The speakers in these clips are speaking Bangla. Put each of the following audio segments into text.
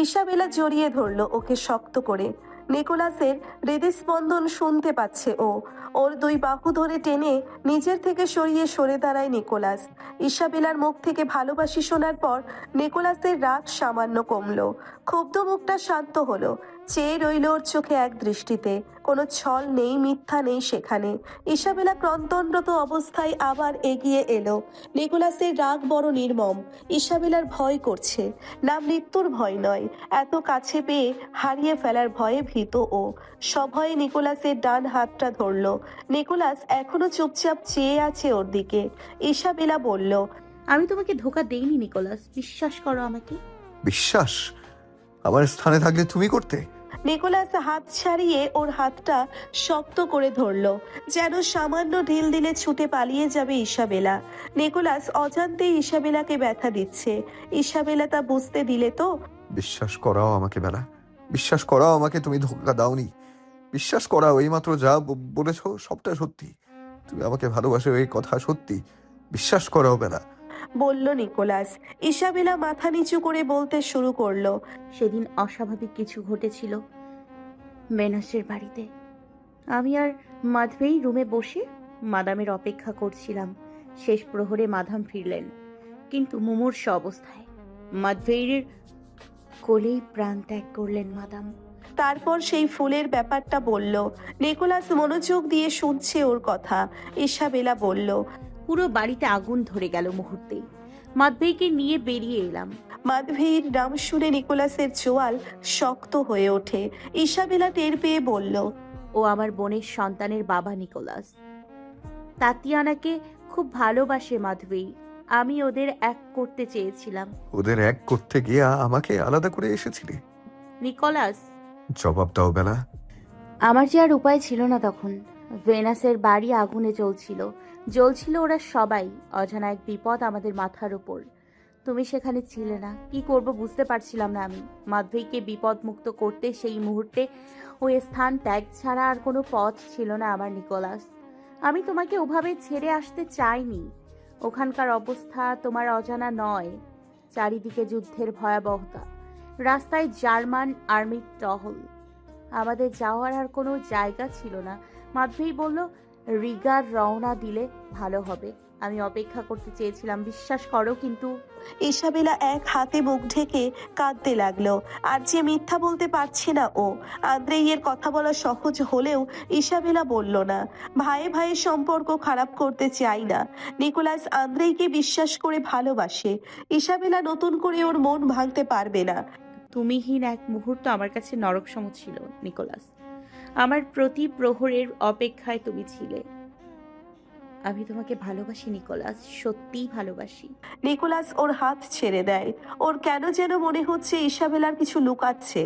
ইসাবেলা জড়িয়ে ধরল ওকে শক্ত করে। নিকোলাসের হৃদস্পন্দন শুনতে পাচ্ছে ও। ওর দুই বাহু ধরে টেনে নিজের থেকে সরিয়ে সরে দাঁড়ায় নিকোলাস। ইসাবেলার মুখ থেকে ভালোবাসি শোনার পর নিকোলাসের রাগ সামান্য কমলো। ক্ষুব্ধ মুখটা শান্ত হলো। চেয়ে রইল ওর চোখে এক দৃষ্টিতে। কোনো ছল নেই, মিথ্যা নেই সেখানে। ইসাবেলা ক্রন্দনরত অবস্থায় আবার এগিয়ে এলো। নিকোলাসের রাগ বড় নির্মম। ইসাবেলার ভয় করছে, না মৃত্যুর ভয় নয়, এত কাছে পেয়ে হারিয়ে ফেলার ভয়ে ভীত ও। সভয়ে নিকোলাসের ডান হাতটা ধরল। নিকোলাস এখনো চুপচাপ চেয়ে আছে ওর দিকে। ইসাবেলা বলল, আমি তোমাকে ধোকা দেইনি নিকোলাস, বিশ্বাস করো আমাকে। বিশ্বাস আমার স্থানে থাকলে তুমি করতে? নিকোলাস হাত ছাড়িয়ে ওর হাতটা শক্ত করে ধরল, যেন সামান্য ঢিল দিলে ছুটে পালিয়ে যাবে ইসাবেলা। নিকোলাস অজান্তেই ইসাবেলাকে ব্যথা দিচ্ছে। ইসাবেলা তা বুঝতে দিলে তো? বিশ্বাস করাও আমাকে বেলা, বিশ্বাস করাও আমাকে, তুমি ধোকা দাওনি। বিশ্বাস করাও, এইমাত্র যা বলেছ সবটা সত্যি। তুমি আমাকে ভালোবাসো, এই কথা সত্যি। বিশ্বাস করাও বেলা। বলল নিকোলাস। ইসাবেলা মাথা নিচু করে বলতে শুরু করলো, সেদিন অস্বাভাবিক কিছু ঘটেছিল মেনাসের বাড়িতে। আমি আর মাধবেই রুমে বসে মাদামের অপেক্ষা করছিলাম। শেষ প্রহরে মাদাম ফিরলেন, কিন্তু মুমূর্ষ অবস্থায়। মাধবেইয়ের কোলেই প্রাণ ত্যাগ করলেন মাদাম। তারপর সেই ফুলের ব্যাপারটা বলল। নিকোলাস মনোযোগ দিয়ে শুনছে ওর কথা। ইসাবেলা বলল, পুরো বাড়িতে আগুন ধরে গেল মুহূর্তেই। মাধবেইকে নিয়ে বেরিয়ে এলাম। মাধবীর নাম শুনে নিকোলাসের চোয়াল শক্ত হয়ে ওঠে। ইসাবেলা টের পেয়ে বলল, ও আমার বোনের সন্তানের বাবা নিকোলাস। তাতিয়ানাকে খুব ভালোবাসে মাধবেই। আমি ওদের এক করতে চেয়েছিলাম। ওদের এক করতে গিয়ে আমাকে আলাদা করে এসেছিলে? নিকোলাস, জবাব দাও বেলা। আমার যে আর উপায় ছিল না তখন। ভেনাসের বাড়ি আগুনে জ্বলছিল ওরা সবাই। অজানা এক বিপদ আমাদের মাথার উপর। তুমি সেখানে ছিলে না। কি করব বুঝতে পারছিলাম না আমি। মাধবীকে বিপদ মুক্ত করতে সেই মুহূর্তে ওই স্থান ত্যাগ ছাড়া আর কোনো পথ ছিল না আমার নিকোলাস। আমি তোমাকে ওভাবে ছেড়ে আসতে চাইনি। ওখানকার অবস্থা তোমার অজানা নয়। চারিদিকে যুদ্ধের ভয়াবহতা, রাস্তায় জার্মান আর্মির টহল। আমাদের যাওয়ার আর কোনো জায়গা ছিল না। মাধবী বলল, রিগার রওনা দিলে ভালো হবে। আমি অপেক্ষা করতে চেয়েছিলাম, বিশ্বাস করো, কিন্তু ইসাবেলা এক হাতে মুখ ঢেকে কাঁদতে লাগলো। আর যে মিথ্যা বলতে পারছে না ও। আন্দ্রেইয়ের কথা বলা সহজ হলেও ইসাবেলা বলল না। ভাইয়ে ভাইয়ের সম্পর্ক খারাপ করতে চাই না। নিকোলাস আন্দ্রেইকে বিশ্বাস করে ভালোবাসে। ইসাবেলা নতুন করে ওর মন ভাঙতে পারবে না। তুমিহীন এক মুহূর্ত আমার কাছে নরকসম ছিল নিকোলাস। আমার প্রতি প্রহরের অপেক্ষায় তুমি ছিলে। আমি তোমাকে ভালোবাসি নিকোলাস, সত্যিই ভালোবাসি। নিকোলাস ওর হাত ছেড়ে দেয়। ওর কেন যেন মনে হচ্ছে ইসাবেলার কিছু লুকাচ্ছে।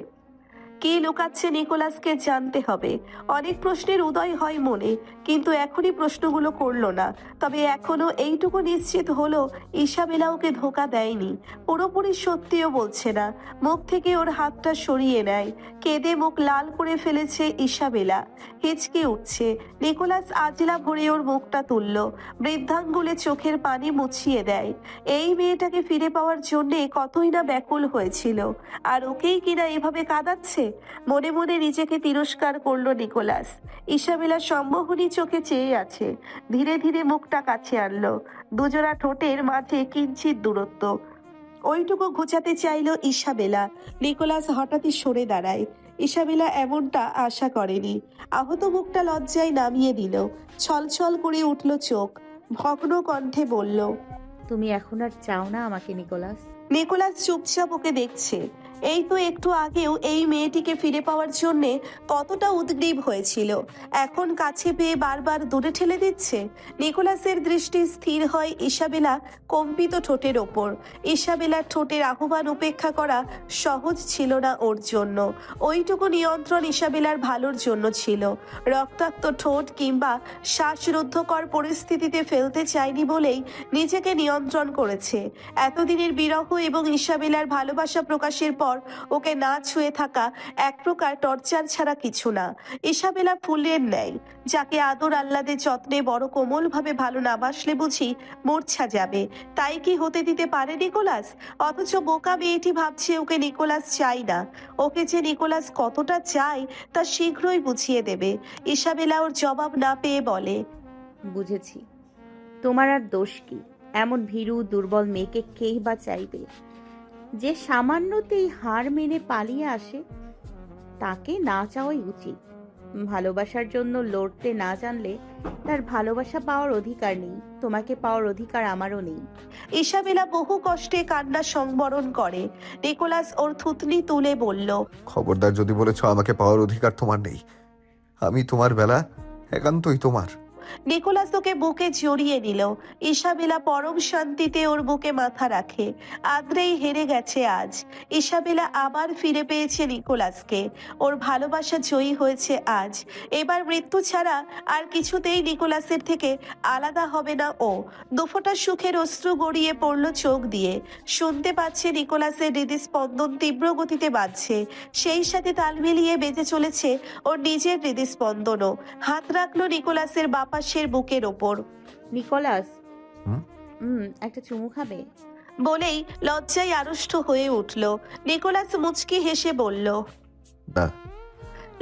কি লুকাচ্ছে নিকোলাসকে জানতে হবে। অনেক প্রশ্নের উদয় হয় মনে, কিন্তু এখনই প্রশ্নগুলো করলো না। তবে এখনো এইটুকু নিশ্চিত হলো, ইসাবেলা ওকে ধোকা দেয়নি। পুরোপুরি সত্যিও বলছে না। মুখ থেকে ওর হাতটা সরিয়ে নেয়। কেঁদে মুখ লাল করে ফেলেছে ইসাবেলা। হিচকে উঠছে। নিকোলাস আজলা ভরে ওর মুখটা তুলল। বৃদ্ধাঙ্গুলে চোখের পানি মুছিয়ে দেয়। এই মেয়েটাকে ফিরে পাওয়ার জন্যে কতই না ব্যাকুল হয়েছিল, আর ওকেই কিনা এভাবে কাঁদাচ্ছে। মনে মনে নিজেকে তিরস্কার করলো নিকোলাস। ইসাবেলা সম্মোহনী চোখে চেয়ে আছে। ধীরে ধীরে মুখটা কাছে আনলো। দুজোড়া ঠোঁটের মাঝে কিঞ্চিত দূরত্ব। ওইটুকু ঘুচাতে চাইলো ইসাবেলা। নিকোলাস হঠাৎই সরে দাঁড়ায়। ইসাবেলা এমনটা আশা করেনি। আহত মুখটা লজ্জায় নামিয়ে দিল। ছলছল করে উঠল চোখ। ভগ্ন কণ্ঠে বলল, তুমি এখন আর চাও না আমাকে নিকোলাস? নিকোলাস চুপচাপ ওকে দেখছে। এই তো একটু আগেও এই মেয়েটিকে ফিরে পাওয়ার জন্যে কতটা উদ্গ্রীব হয়েছিল, এখন কাছে পেয়ে বারবার দূরে ঠেলে দিচ্ছে। নিকোলাসের দৃষ্টি স্থির হয় ইসাবেলা কম্পিত ঠোঁটের ওপর। ইসাবেলার ঠোঁটের আহ্বান উপেক্ষা করা সহজ ছিল না ওর জন্য। ওইটুকু নিয়ন্ত্রণ ইসাবেলার ভালোর জন্য ছিল। রক্তাক্ত ঠোঁট কিংবা শ্বাসরুদ্ধকর পরিস্থিতিতে ফেলতে চায়নি বলেই নিজেকে নিয়ন্ত্রণ করেছে। এতদিনের বিরহ এবং ইসাবেলার ভালোবাসা প্রকাশের পর পর ওকে না ছুঁয়ে থাকা এক প্রকার টর্চার ছাড়া কিছু না। ইসাবেলা ফুলের ন্যায়, যাকে আদর আহ্লাদে যত্নে বড় কোমলভাবে ভালো না বাসলে বুঝি মূর্ছা যাবে, তাই কি হতে দিতে পারে নিকোলাস? অথচ বোকা মেয়েটি ভাবছে ওকে নিকোলাস চাই না। ওকে যে নিকোলাস কতটা চাই তা শীঘ্রই বুঝিয়ে দেবে। ইসাবেলা ওর জবাব না পেয়ে বলে, বুঝেছি। তোমার আর দোষ কি? এমন ভীরু দুর্বল মেয়েকে কেই বা চাইবে? যে সামান্যতেই হার মেনে পালিয়ে আসে তাকে না চাওয়াই উচিত। ভালোবাসার জন্য লড়তে না জানলে তার ভালোবাসা পাওয়ার অধিকার নেই। তোমাকে পাওয়ার অধিকার আমারও নেই। ইসাবেলা বহু কষ্টে কান্না সংবরণ করে। নিকোলাস ওর থুতনি তুলে বলল, খবরদার যদি বলেছ আমাকে পাওয়ার অধিকার তোমার নেই। আমি তোমার বেলা একান্তই তোমার। নিকোলাস ওকে বুকে জড়িয়ে নিল। ইসাবেলা পরম শান্তিতে ওর বুকে মাথা রাখে। আদ্রেই হেরে গেছে আজ। ইসাবেলা আবার ফিরে পেয়েছে নিকোলাসকে। ওর ভালোবাসা জয়ী হয়েছে আজ। এবার মৃত্যু ছাড়া আর কিছুতেই নিকোলাসের থেকে আলাদা হবে না ও। দুফোঁটা সুখের অশ্রু গড়িয়ে পড়ল চোখ দিয়ে। শুনতে পাচ্ছে নিকোলাসের হৃদস্পন্দন তীব্র গতিতে বাজছে। সেই সাথে তাল মিলিয়ে বেজে চলেছে ওর নিজের হৃদস্পন্দনও। হাত রাখলো নিকোলাসের বাপাসের বুকের ওপর। নিকোলাস, হুম? একটা চুমু খাবে? বলেই লজ্জায় আড়ষ্ট হয়ে উঠল। নিকোলাস মুচকি হেসে বলল, না।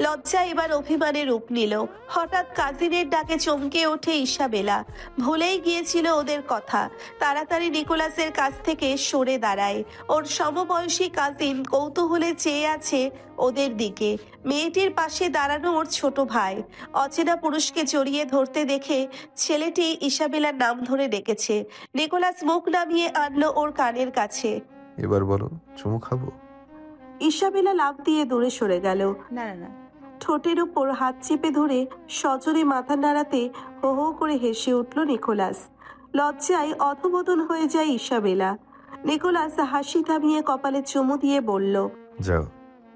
লজ্জা এবার অভিমানে রূপ নিল। হঠাৎ কাজিনের ডাকে চমকে ওঠে ইসাবেলা। ভুলেই গিয়েছিল ওদের কথা। তাড়াতাড়ি নিকোলাসের কাছ থেকে সরে দাঁড়ায়। ওর সমবয়সী কাজিন কৌতূহলে চেয়ে আছে ওদের দিকে। মেয়েটির পাশে দাঁড়ানো ওর ছোট ভাই। অচেনা পুরুষকে জড়িয়ে ধরতে দেখে ছেলেটি ইসাবেলার নাম ধরে ডেকেছে। নিকোলাস মুখ নামিয়ে আনলো ওর কানের কাছে। এবার বলো, চুমু খাবো? ইসাবেলা লাফ দিয়ে দূরে সরে গেল। না না না। ঠোঁটের উপর হাত চেপে ধরে সজোরে মাথা নাড়াতে হো হো করে হেসে উঠল নিকোলাস। লজ্জায় অধোমদন হয়ে যায় ইসাবেলা। নিকোলাস হাসি থামিয়ে কপালে চুমু দিয়ে বলল, যাও,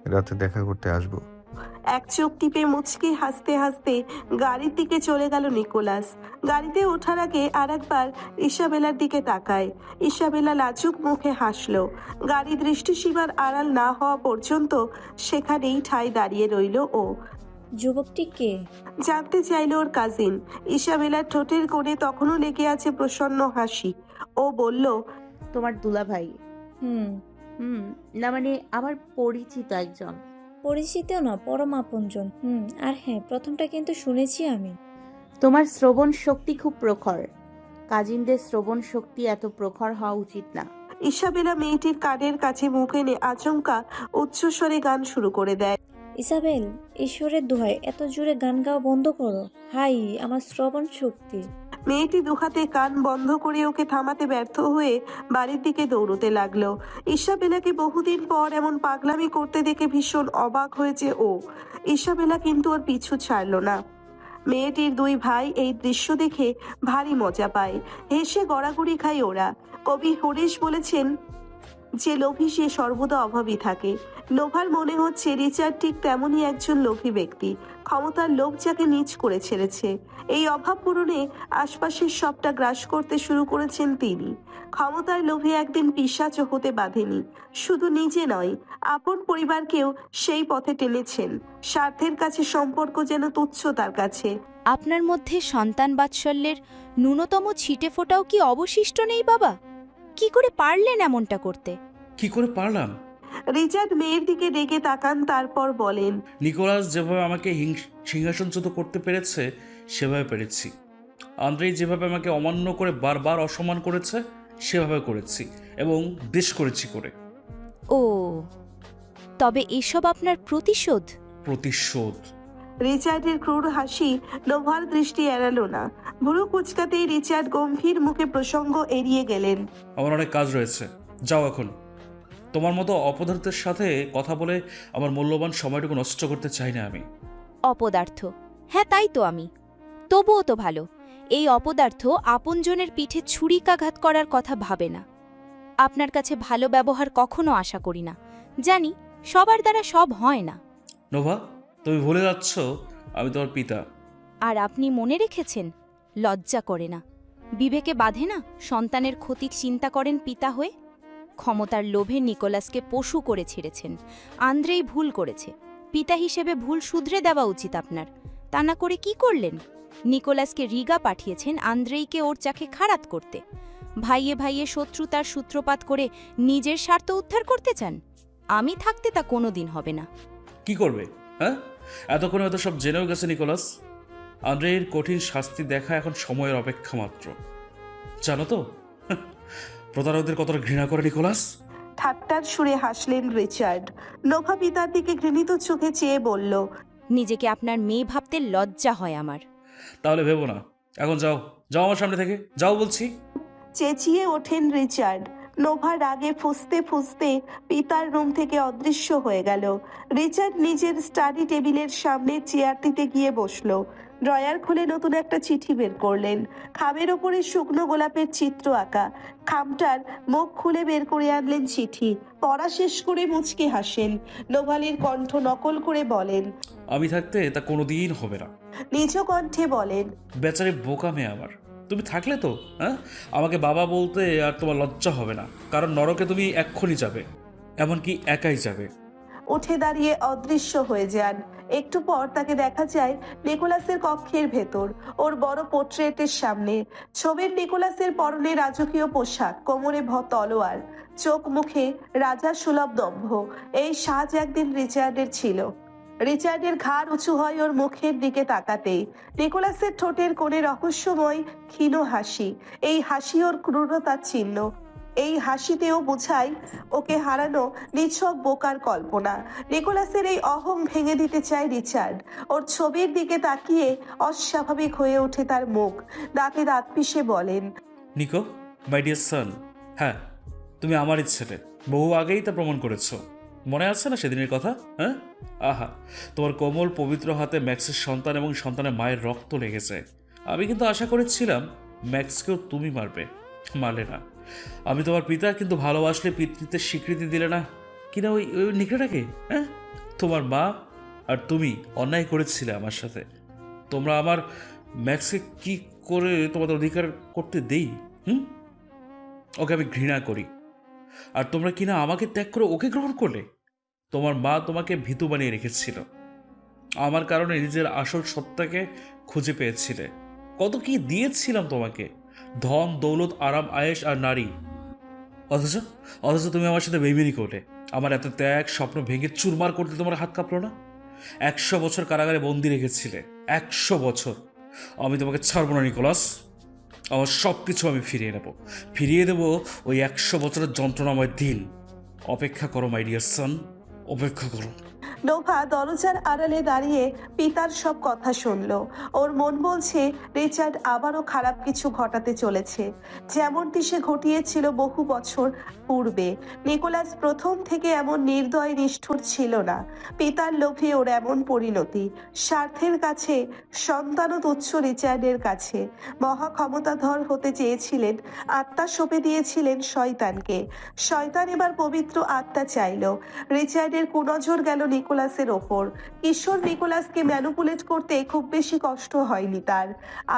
রাতে দেখা করতে আসবো। এক চোখ টিপে মুচকি হাসতে হাসতে গাড়ির দিকে চলে গেল নিকোলাস। গাড়িতে ওঠার আগে আরেকবার ইসাবেলার দিকে তাকায়। ইসাবেলা লাজুক মুখে হাসলো। গাড়ি দৃষ্টিসীমার আড়াল না হওয়া পর্যন্ত সেখানেই ঠায় দাঁড়িয়ে রইল ও। যুবকটি কে? জানতে চাইল ওর কাজিন। ইসাবেলার ঠোঁটের কোণে তখনও লেগে আছে প্রসন্ন হাসি। ও বলল, তোমার দুলাভাই। হুম, না মানে আমার পরিচিত একজন। পরিচিত না, পরম আপনজন। আর হ্যাঁ, প্রথমটা কিন্তু শুনেছি আমি। তোমার শ্রবণ শক্তি খুব প্রখর। কাজিনদের শ্রবণ শক্তি এত প্রখর হওয়া উচিত না। ইসাবেলা মেয়েটির কানের কাছে মুখ এনে আচমকা উচ্চস্বরে গান শুরু করে দেয়। ইসাবেল, ঈশ্বরের দোহাই, এত জোরে গান গাওয়া বন্ধ করো। হাই, আমার শ্রবণ শক্তি। মেয়েটি দুহাতে কান বন্ধ করে ওকে থামাতে ব্যর্থ হয়ে বাড়ির দিকে দৌড়তে লাগলো। ইসাবেলাকে বহুদিন পর এমন পাগলামি করতে দেখে ভীষণ অবাক হয়েছে ও। ইসাবেলা কিন্তু ওর পিছু ছাড়লো না। মেয়েটির দুই ভাই এই দৃশ্য দেখে ভারী মজা পায়। হেসে গড়াগড়ি খায় ওরা। কবি হরিশ বলেছেন, যে লোভী সে সর্বদা অভাবী থাকে। লোভার মনে হচ্ছে রিচার্ড ঠিক তেমনই একজন লোভী ব্যক্তি। ক্ষমতার লোভ যাকে নীচ করে ছেড়েছে। এই অভাব পূরণে আশপাশের সবটা গ্রাস করতে শুরু করেছেন তিনি। ক্ষমতার লোভে একদিন পিশাচ হতে বাঁধেনি। শুধু নিজে নয়, আপন পরিবারকেও সেই পথে টেনেছেন। স্বার্থের কাছে সম্পর্ক যেন তুচ্ছ তার কাছে। আপনার মধ্যে সন্তান বাৎসল্যের ন্যূনতম ছিটে ফোটাও কি অবশিষ্ট নেই বাবা? কি করে পারলেন এমনটা করতে? কি করে পারলাম? রিচার্ড মেয়ের দিকে রেগে তাকান, তারপর বলেন, নিকোলাস যেভাবে আমাকে সিংহাসনচ্যুত করতে পেরেছে সেভাবে পেরেছি। আন্দ্রেই যেভাবে আমাকে অমান্য করে বারবার অসম্মান করেছে সেভাবে করেছি, এবং বেশ করেছি করে। ও, তবে এসব আপনার প্রতিশোধ? প্রতিশোধ? রিচার্ডের ক্রূর হাসি লোভার দৃষ্টি এড়ালো না। ভুরু কুচকাতেই রিচার্ড গম্ভীর মুখে প্রসঙ্গ এড়িয়ে গেলেন। আমার অনেক কাজ রয়েছে, যাও এখন। তোমার মতো অপদার্থের সাথে কথা বলে আমার মূল্যবান সময়টুকু নষ্ট করতে চাই না আমি। অপদার্থ? হ্যাঁ, তাই তো আমি। তবুও তো ভালো, এই অপদার্থ আপনজনের পিঠে ছুরিকাঘাত করার কথা ভাবে না। আপনার কাছে ভালো ব্যবহার কখনো আশা করি না। জানি সবার দ্বারা সব হয় না। নোভা, তুমি ভুলে যাচ্ছ আমি তোমার পিতা। আর আপনি মনে রেখেছেন? লজ্জা করে না? বিবেকে বাধে না সন্তানের ক্ষতির চিন্তা করেন পিতা হয়ে? ক্ষমতার লোভে নিকোলাসকে পশু করে ছেড়েছেন। আন্দ্রেই ভুল করেছে। পিতা হিসেবে ভুল শুধরে দেওয়া উচিত আপনার। তা না করে কি করলেন? নিকোলাসকে রিগা পাঠিয়েছেন আন্দ্রেইকে ওর চাকে খাড়াত করতে। ভাইয়ে ভাইয়ে শত্রুতার সূত্রপাত করে নিজের স্বার্থ উদ্ধার করতে চান? আমি থাকতে তা কোনোদিন হবে না। কি করবে? হ্যাঁ, এতক্ষণে হয়তো সব জেনেও গেছে নিকোলাস। আন্দ্রের কঠিন শাস্তি দেখা এখন সময়ের অপেক্ষা মাত্র। জানো তো প্রতারকদের কতটা ঘৃণা করে নিকোলাস। ঠাট্টার সুরে হাসলেন রিচার্ড। নোভা পিতার দিকে ঘৃণিত চোখে চেয়ে বলল, নিজেকে আপনার মেয়ে ভাবতে লজ্জা হয় আমার। তাহলে ভেবো না। এখন যাও, যাও আমার সামনে থেকে, যাও বলছি। চেঁচিয়ে ওঠেন রিচার্ড। নোভা রাগে ফুঁসতে ফুঁসতে পিতার রুম থেকে অদৃশ্য হয়ে গেল। রিচার্ড নিজের স্টাডি টেবিলের সামনে চেয়ারটিতে গিয়ে বসলো। ড্রয়ার খুলে নতুন একটা চিঠি বের করলেন। খামের ওপরে শুকনো গোলাপের চিত্র আঁকা। খামটার মুখ খুলে বের করে আনলেন চিঠি। পড়া শেষ করে মুচকে হাসেন। নোভালির কণ্ঠ নকল করে বলেন, আমি থাকতে তা কোনোদিন হবে না। নিজ কণ্ঠে বলেন, বেচারি বোকা মেয়ে আমার। তুমি থাকলে তো আমাকে বাবা বলতে আর তোমার লজ্জা হবে না, কারণ নরকে তুমি এক্ষুনি যাবে, এমনকি একাই যাবে। উঠে দাঁড়িয়ে অদৃশ্য হয়ে যান। একটু পর তাকে দেখা যায় নিকোলাসের কক্ষের ভেতর, ওর বড় পোর্ট্রেটের সামনে। ছবির নিকোলাসের পরনে রাজকীয় পোশাক, কোমরে তলোয়ার, চোখ মুখে রাজা সুলভ দম্ভ। এই সাজ একদিন রিচার্ডের ছিল। রিচার্ডের ঘাড় উঁচু হয় ওর মুখের দিকে তাকাতেই। নিকোলাসের ঠোঁটের কোণে রহস্যময় ক্ষীণ হাসি। এই হাসি ওর ক্রূরতার চিহ্ন। এই হাসিতেও বোঝায় ওকে হারানো নিছক বোকার কল্পনা। নিকোলাসের এই অহং ভেঙে দিতে চায় রিচার্ড। ওর ছবির দিকে তাকিয়ে অস্বাভাবিক হয়ে ওঠে তার মুখ। দাঁতে দাঁত পিষে বলেন, নিকো, মাই ডিয়ার সান, হ্যাঁ তুমি আমারই ছেলে। বহু আগেই তা প্রমাণ করেছো। মনে আছে না সেদিনের কথা? হ্যাঁ, আহা, তোমার কোমল পবিত্র হাতে ম্যাক্সের সন্তান এবং সন্তানের মায়ের রক্ত লেগেছে। আমি কিন্তু আশা করেছিলাম ম্যাক্সকেও তুমি মারবে, মারলে না। আমি তোমার পিতা, কিন্তু ভালোবাসলে পিতৃত্বের স্বীকৃতি দিলে না। কিনা ওই ওই নিকড়াটাকে, হ্যাঁ, তোমার মা আর তুমি অন্যায় করেছিলে আমার সাথে। তোমরা আমার ম্যাক্সকে কি করে তোমাদের অধিকার করতে দেই? ওকে আমি ঘৃণা করি, আর তোমরা কিনা আমাকে ত্যাগ করে ওকে গ্রহণ করলে। তোমার মা তোমাকে ভীতু বানিয়ে রেখেছিল। আমার কারণে নিজের আসল সত্তাকে খুঁজে পেয়েছিলে। কত কি দিয়েছিলাম তোমাকে, ধন দৌলত, আরাম আয়েশ আর নারী। অথচ অথচ তুমি আমার সাথে বেইমানি করলে। আমার এত ত্যাগ স্বপ্ন ভেঙে চুরমার করতে তোমার হাত কাঁপলো না? 100 বছর কারাগারে বন্দি রেখেছিলে, 100 বছর। আমি তোমাকে ছাড়বো না নিকোলাস। আমার সব কিছু আমি ফিরিয়ে দেবো ওই 100 বছরের যন্ত্রণাময় দিন। অপেক্ষা করো মাই ডিয়ার সান, অপেক্ষা করো। নোভা দরজার আড়ালে দাঁড়িয়ে পিতার সব কথা শুনল। ওর মন বলছে রিচার্ড আবারও খারাপ কিছু ঘটাতে চলেছে, যেমনটি সে ঘটিয়েছিল বহু বছর পূর্বে। নিকোলাস প্রথম থেকে এমন নির্দয় নিষ্ঠুর ছিল না। পিতার লোভে ওর এমন পরিণতি। স্বার্থের কাছে সন্তানও তুচ্ছ রিচার্ডের কাছে। মহা ক্ষমতাধর হতে চেয়েছিলেন, আত্মা সঁপে দিয়েছিলেন শয়তানকে। শয়তান এবার পবিত্র আত্মা চাইল। রিচার্ডের কুনজর গেল নিকোলাসের ওপর। কিশোর নিকোলাসকে ম্যানুপুলেট করতে খুব বেশি কষ্ট হয়নি তার।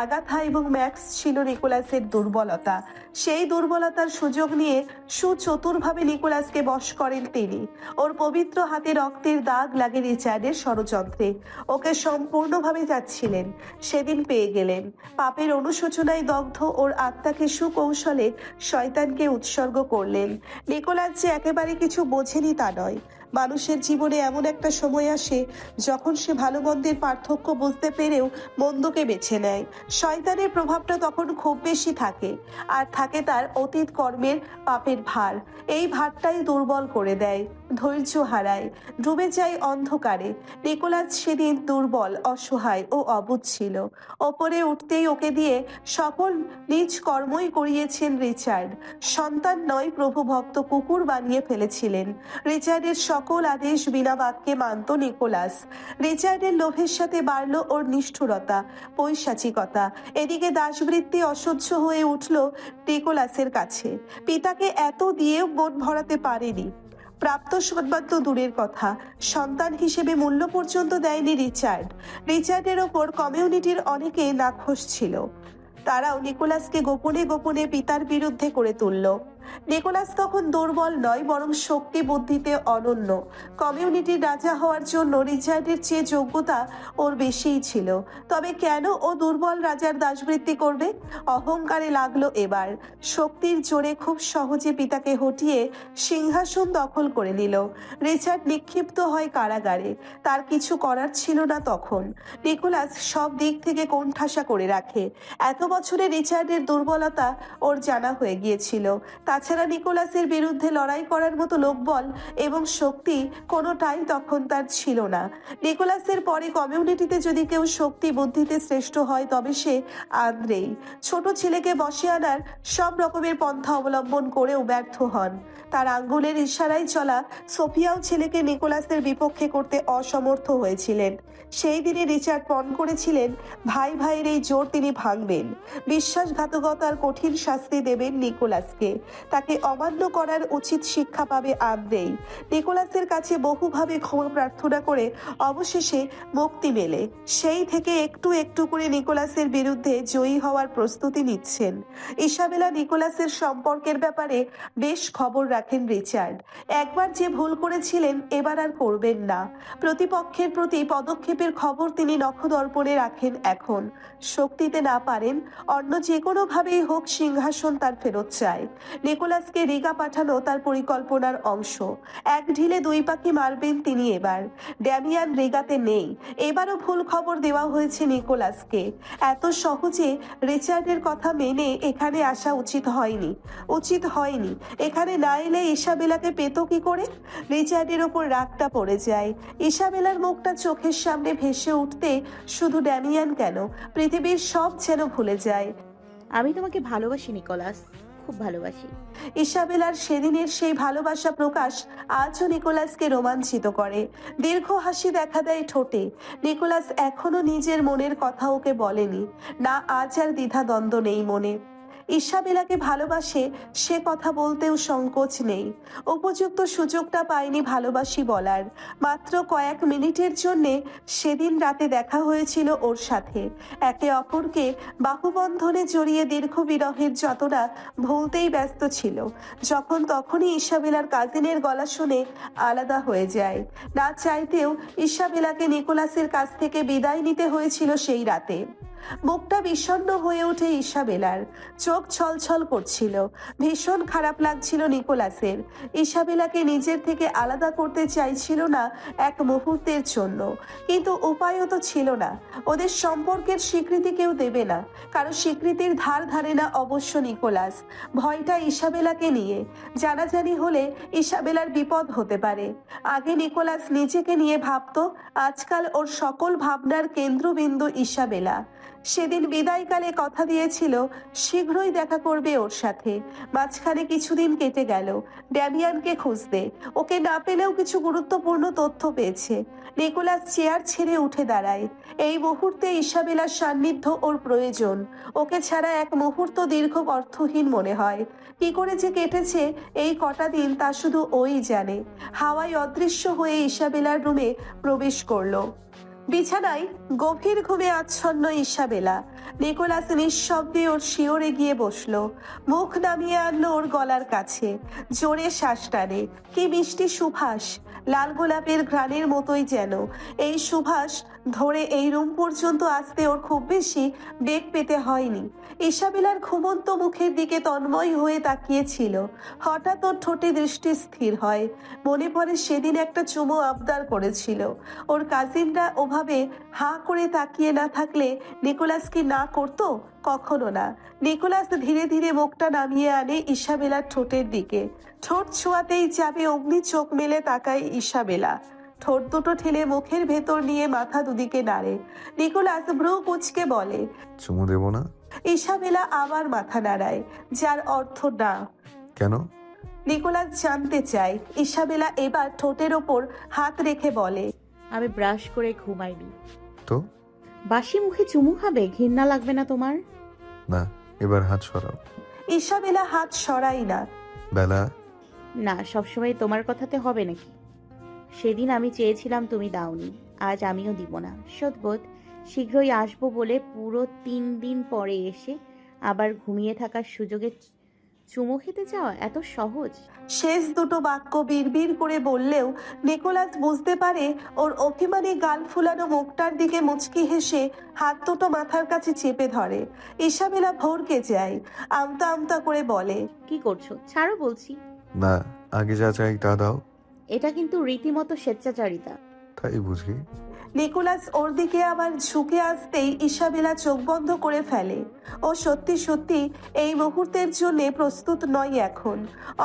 আগাথা এবং ম্যাক্স ছিল নিকোলাসের দুর্বলতা। সেই দুর্বলতার সুযোগ নিয়ে সুচতুরভাবে নিকোলাসকে বশ করেন তিনি। ওর পবিত্র হাতে রক্তের দাগ লাগে রিচার্ডের ষড়যন্ত্রে। ওকে সম্পূর্ণভাবে যাচ্ছিলেন, সেদিন পেয়ে গেলেন। পাপের অনুশোচনায় দগ্ধ ওর আত্মাকে সুকৌশলে শয়তানকে উৎসর্গ করলেন। নিকোলাস যে একেবারে কিছু বোঝেনি তা নয়। মানুষের জীবনে এমন একটা সময় আসে যখন সে ভালো মন্দের পার্থক্য বুঝতে পেরেও মন্দকে বেছে নেয়। শয়তানের প্রভাবটা তখন খুব বেশি থাকে, আর থাকে তার অতীত কর্মের পাপের ভার। এই ভারটাই দুর্বল করে দেয়, ধৈর্য হারায়, ডুবে যায় অন্ধকারে। নিকোলাস সেদিন দুর্বল, অসহায় ও অবুঝ ছিল। ওপরে উঠতেই ওকে দিয়ে সকল নিজ কর্মই করিয়েছেন রিচার্ড। সন্তান নয়, প্রভু ভক্ত কুকুর বানিয়ে ফেলেছিলেন। রিচার্ডের সকল আদেশ বিনা বাক্যে মানত নিকোলাস। রিচার্ডের লোভের সাথে বাড়ল ওর নিষ্ঠুরতা, পৈশাচিকতা। এদিকে দাসবৃত্তি অসহ্য হয়ে উঠল নিকোলাসের কাছে। পিতাকে এত দিয়েও মন ভরাতে পারেনি। প্রাপ্ত সম্মান তো দূরের কথা, সন্তান হিসেবে মূল্য পর্যন্ত দেয়নি রিচার্ড। রিচার্ডের ওপর কমিউনিটির অনেকে নাখোশ ছিল। তারাও নিকোলাসকে গোপনে গোপনে পিতার বিরুদ্ধে করে তুলল। নিকোলাস তখন দুর্বল নয়, বরং শক্তি বুদ্ধিতে অনন্য। কমিউনিটির রাজা হওয়ার জন্য রিচার্ডের চেয়ে যোগ্যতা ওর বেশিই ছিল। তবে কেন ও দুর্বল রাজার দাসবৃত্তি করবে? অহংকারে লাগলো এবার। শক্তির জোরে খুব সহজে পিতাকে হটিয়ে সিংহাসন দখল করে নিল। রিচার্ড নিক্ষিপ্ত হয় কারাগারে। তার কিছু করার ছিল না তখন। নিকোলাস সব দিক থেকে কোণঠাসা করে রাখে। এত বছরে রিচার্ডের দুর্বলতা ওর জানা হয়ে গিয়েছিল। তাছাড়া নিকোলাসের বিরুদ্ধে লড়াই করার মতো লোকবল এবং শক্তি কোনোটাই তখন তার ছিল না। নিকোলাসের পরে কমিউনিটিতে যদি কেউ শক্তি বুদ্ধিতে শ্রেষ্ঠ হয় তবে সে আন্দ্রেই। ছোট ছেলেকে বসে আনার সব রকমের পন্থা অবলম্বন করেও ব্যর্থ হন। তার আঙ্গুলের ইশারায় চলা সোফিয়াও ছেলেকে নিকোলাসের বিপক্ষে করতে অসমর্থ হয়েছিলেন। সেই দিনে রিচার্ড পণ করেছিলেন ভাই ভাইয়ের এই জোর তিনি ভাঙবেন। বিশ্বাসঘাতকতার কঠিন শাস্তি দেবেন নিকোলাসকে। তাকে অমান্য করার উচিত শিক্ষা পাবে আন্দ্রেই। নিকোলাসের কাছে বহুভাবে ক্ষমা প্রার্থনা করে অবশেষে মুক্তি মেলে। সেই থেকে একটু একটু করে নিকোলাসের বিরুদ্ধে জয়ী হওয়ার প্রস্তুতি নিচ্ছেন। ইসাবেলা নিকোলাসের সম্পর্কের ব্যাপারে বেশ খবর রাখেন রিচার্ড। একবার যে ভুল করেছিলেন এবার আর করবেন না। প্রতিপক্ষের প্রতি পদক্ষেপের খবর তিনি নখদর্পণে রাখেন এখন। শক্তিতে না পারেন, অন্য যে কোনোভাবেই হোক সিংহাসন তার ফেরত চায়। নিকোলাসকে রিগা পাঠানো তার পরিকল্পনার অংশ। এক ঢিলে দুই পাখি মারবেন তিনি এবার। ড্যামিয়ান রিগাতে নেই। এবারও ভুল খবর দেওয়া হয়েছে নিকোলাসকে। এত সহজে রিচার্ডের কথা মেনে এখানে আসা উচিত হয়নি। এখানে না এলে ইসাবেলাকে পেত কি করে? রিচার্ডের ওপর রাগটা পড়ে যায়। ইসাবেলার মুখটা চোখের সামনে ভেসে উঠতে শুধু ড্যামিয়ান কেন, পৃথিবীর সব যেন ভুলে যায়। আমি তোমাকে ভালোবাসি নিকোলাস, খুব ভালোবাসি। ইসাবেলার সেদিনের সেই ভালোবাসা প্রকাশ আজও নিকোলাসকে রোমাঞ্চিত করে। দীর্ঘ হাসি দেখা দেয় ঠোঁটে। নিকোলাস এখনো নিজের মনের কথা ওকে বলেনি। না, আজ আর দ্বিধাদ্বন্দ্ব নেই মনে। ইসাবেলাকে ভালোবাসে সে কথা বলতেও সংকোচ নেই। উপযুক্ত সুযোগটা পায়নি ভালোবাসি বলার। মাত্র কয়েক মিনিটের জন্যে সেদিন রাতে দেখা হয়েছিল ওর সাথে। একে অপরকে বাহুবন্ধনে জড়িয়ে দীর্ঘ বিরহের যতটা ভুলতেই ব্যস্ত ছিল। যখন তখনই ইসাবেলার কাজিনের গলা শুনে আলাদা হয়ে যায়। না চাইতেও ইসাবেলাকে নিকোলাসের কাছ থেকে বিদায় নিতে হয়েছিল সেই রাতে। মুখটা বিষণ্ণ হয়ে ওঠে ইসাবেলার। চোখ ছলছল করছিল। ভীষণ খারাপ লাগছিল নিকোলাসের। ইসাবেলাকে নিজের থেকে আলাদা করতে চাইছিল না এক মুহূর্তের জন্য, কিন্তু উপায়ও তো ছিল না। ওদের সম্পর্কের স্বীকৃতি কেউ দেবে না। কারো স্বীকৃতির ধার ধারে না অবশ্য নিকোলাস। ভয়টা ইসাবেলাকে নিয়ে। জানাজানি হলে ইসাবেলার বিপদ হতে পারে। আগে নিকোলাস নিজেকে নিয়ে ভাবতো, আজকাল ওর সকল ভাবনার কেন্দ্রবিন্দু ইসাবেলা। সেদিন বিদায়কালে কথা দিয়েছিল শীঘ্রই দেখা করবে ওর সাথে। মাঝখানে কিছুদিন কেটে গেল ড্যামিয়ানকে খুঁজতে। ওকে না পেলেও কিছু গুরুত্বপূর্ণ তথ্য পেয়েছে। নিকোলাস চেয়ার ছেড়ে উঠে দাঁড়ায়। এই মুহূর্তে ইসাবেলার সান্নিধ্য ওর প্রয়োজন। ওকে ছাড়া এক মুহূর্ত দীর্ঘ অর্থহীন মনে হয়। কি করে যে কেটেছে এই কটা দিন তা শুধু ওই জানে। হাওয়ায় অদৃশ্য হয়ে ইসাবেলার রুমে প্রবেশ করলো। বিছানায় গভীর ঘুমে আচ্ছন্ন ইসাবেলা। নিকোলাস নিঃশব্দে ওর শিওরে গিয়ে বসলো। মুখ নামিয়ে আনলো ওর গলার কাছে। জোরে শ্বাস টানে। কি মিষ্টি সুবাস, লাল গোলাপের ঘ্রাণের মতোই যেন। এই সুবাস ধরে এই রুম পর্যন্ত আসতে ওর খুব বেশি বেগ পেতে হয়নি। ইসাবেলার ঘুমন্ত মুখের দিকে তন্ময় হয়ে তাকিয়েছিল। হঠাৎ ওর ঠোঁটে দৃষ্টি স্থির হয়। মনে পড়ে সেদিন একটা চুমো আবদার করেছিল। ওর কাজিনরা ওভাবে হাঁ করে তাকিয়ে না থাকলে নিকোলাস কি না করতো? কখনো না। নিকোলাস ধীরে ধীরে মুখটা নামিয়ে আনে ইসাবেলার ঠোঁটের দিকে। ঠোঁট ছোঁয়াতেই যাবে অগ্নি চোখ মেলে তাকায় ইসাবেলা। ঠোঁট দুটো ঠেলে মুখের ভেতর নিয়ে মাথা দুদিকে নাড়ে। নিকোলাস ভ্রু কুঁচকে বলে, চুমু দেবো না? ইসাবেলা আবার মাথা নাড়ায়, যার অর্থ না। কেন? নিকোলাস জানতে চায়। ইসাবেলা এবার ঠোঁটের ওপর হাত রেখে বলে, আমি ব্রাশ করে ঘুমাইনি। তো? বাসি মুখে চুমু খাবে? ঘৃণা লাগবে না তোমার? না, এবার হাত সরাও। ইসাবেলা হাত সরাই না। বেলা, না, সবসময় তোমার কথাতে হবে নাকি? সেদিন আমি চেয়েছিলাম, তুমি দাওনি। আজ আমিও দিব না। সদবোধ শীঘ্রই আসবো বলে পুরো 3 দিন পরে এসে আবার ঘুমিয়ে থাকার সুযোগে চুমু খেতে যাওয়া এত সহজ? শেষ দুটো বাক্য বিড়বিড় করে বললেও নিকোলাস বুঝতে পারে ওর অভিমানী গাল ফুলানো মুখটার দিকে মুচকি হেসে হাত দুটো মাথার কাছে চেপে ধরে। ইসাবেলা ভরকে যায়, আমতা আমতা করে বলে, কি করছো? ছাড়ো বলছি। না, আগে যা চাই তা দাও। এটা কিন্তু রীতিমতো স্বেচ্ছাচারিতা। তাই বুঝি? নিকোলাস ওর দিকে আবার ঝুঁকে আসতেই ইসাবেলা চোখ বন্ধ করে ফেলে। ও সত্যি সত্যি এই মুহূর্তের জন্য প্রস্তুত নয় এখন।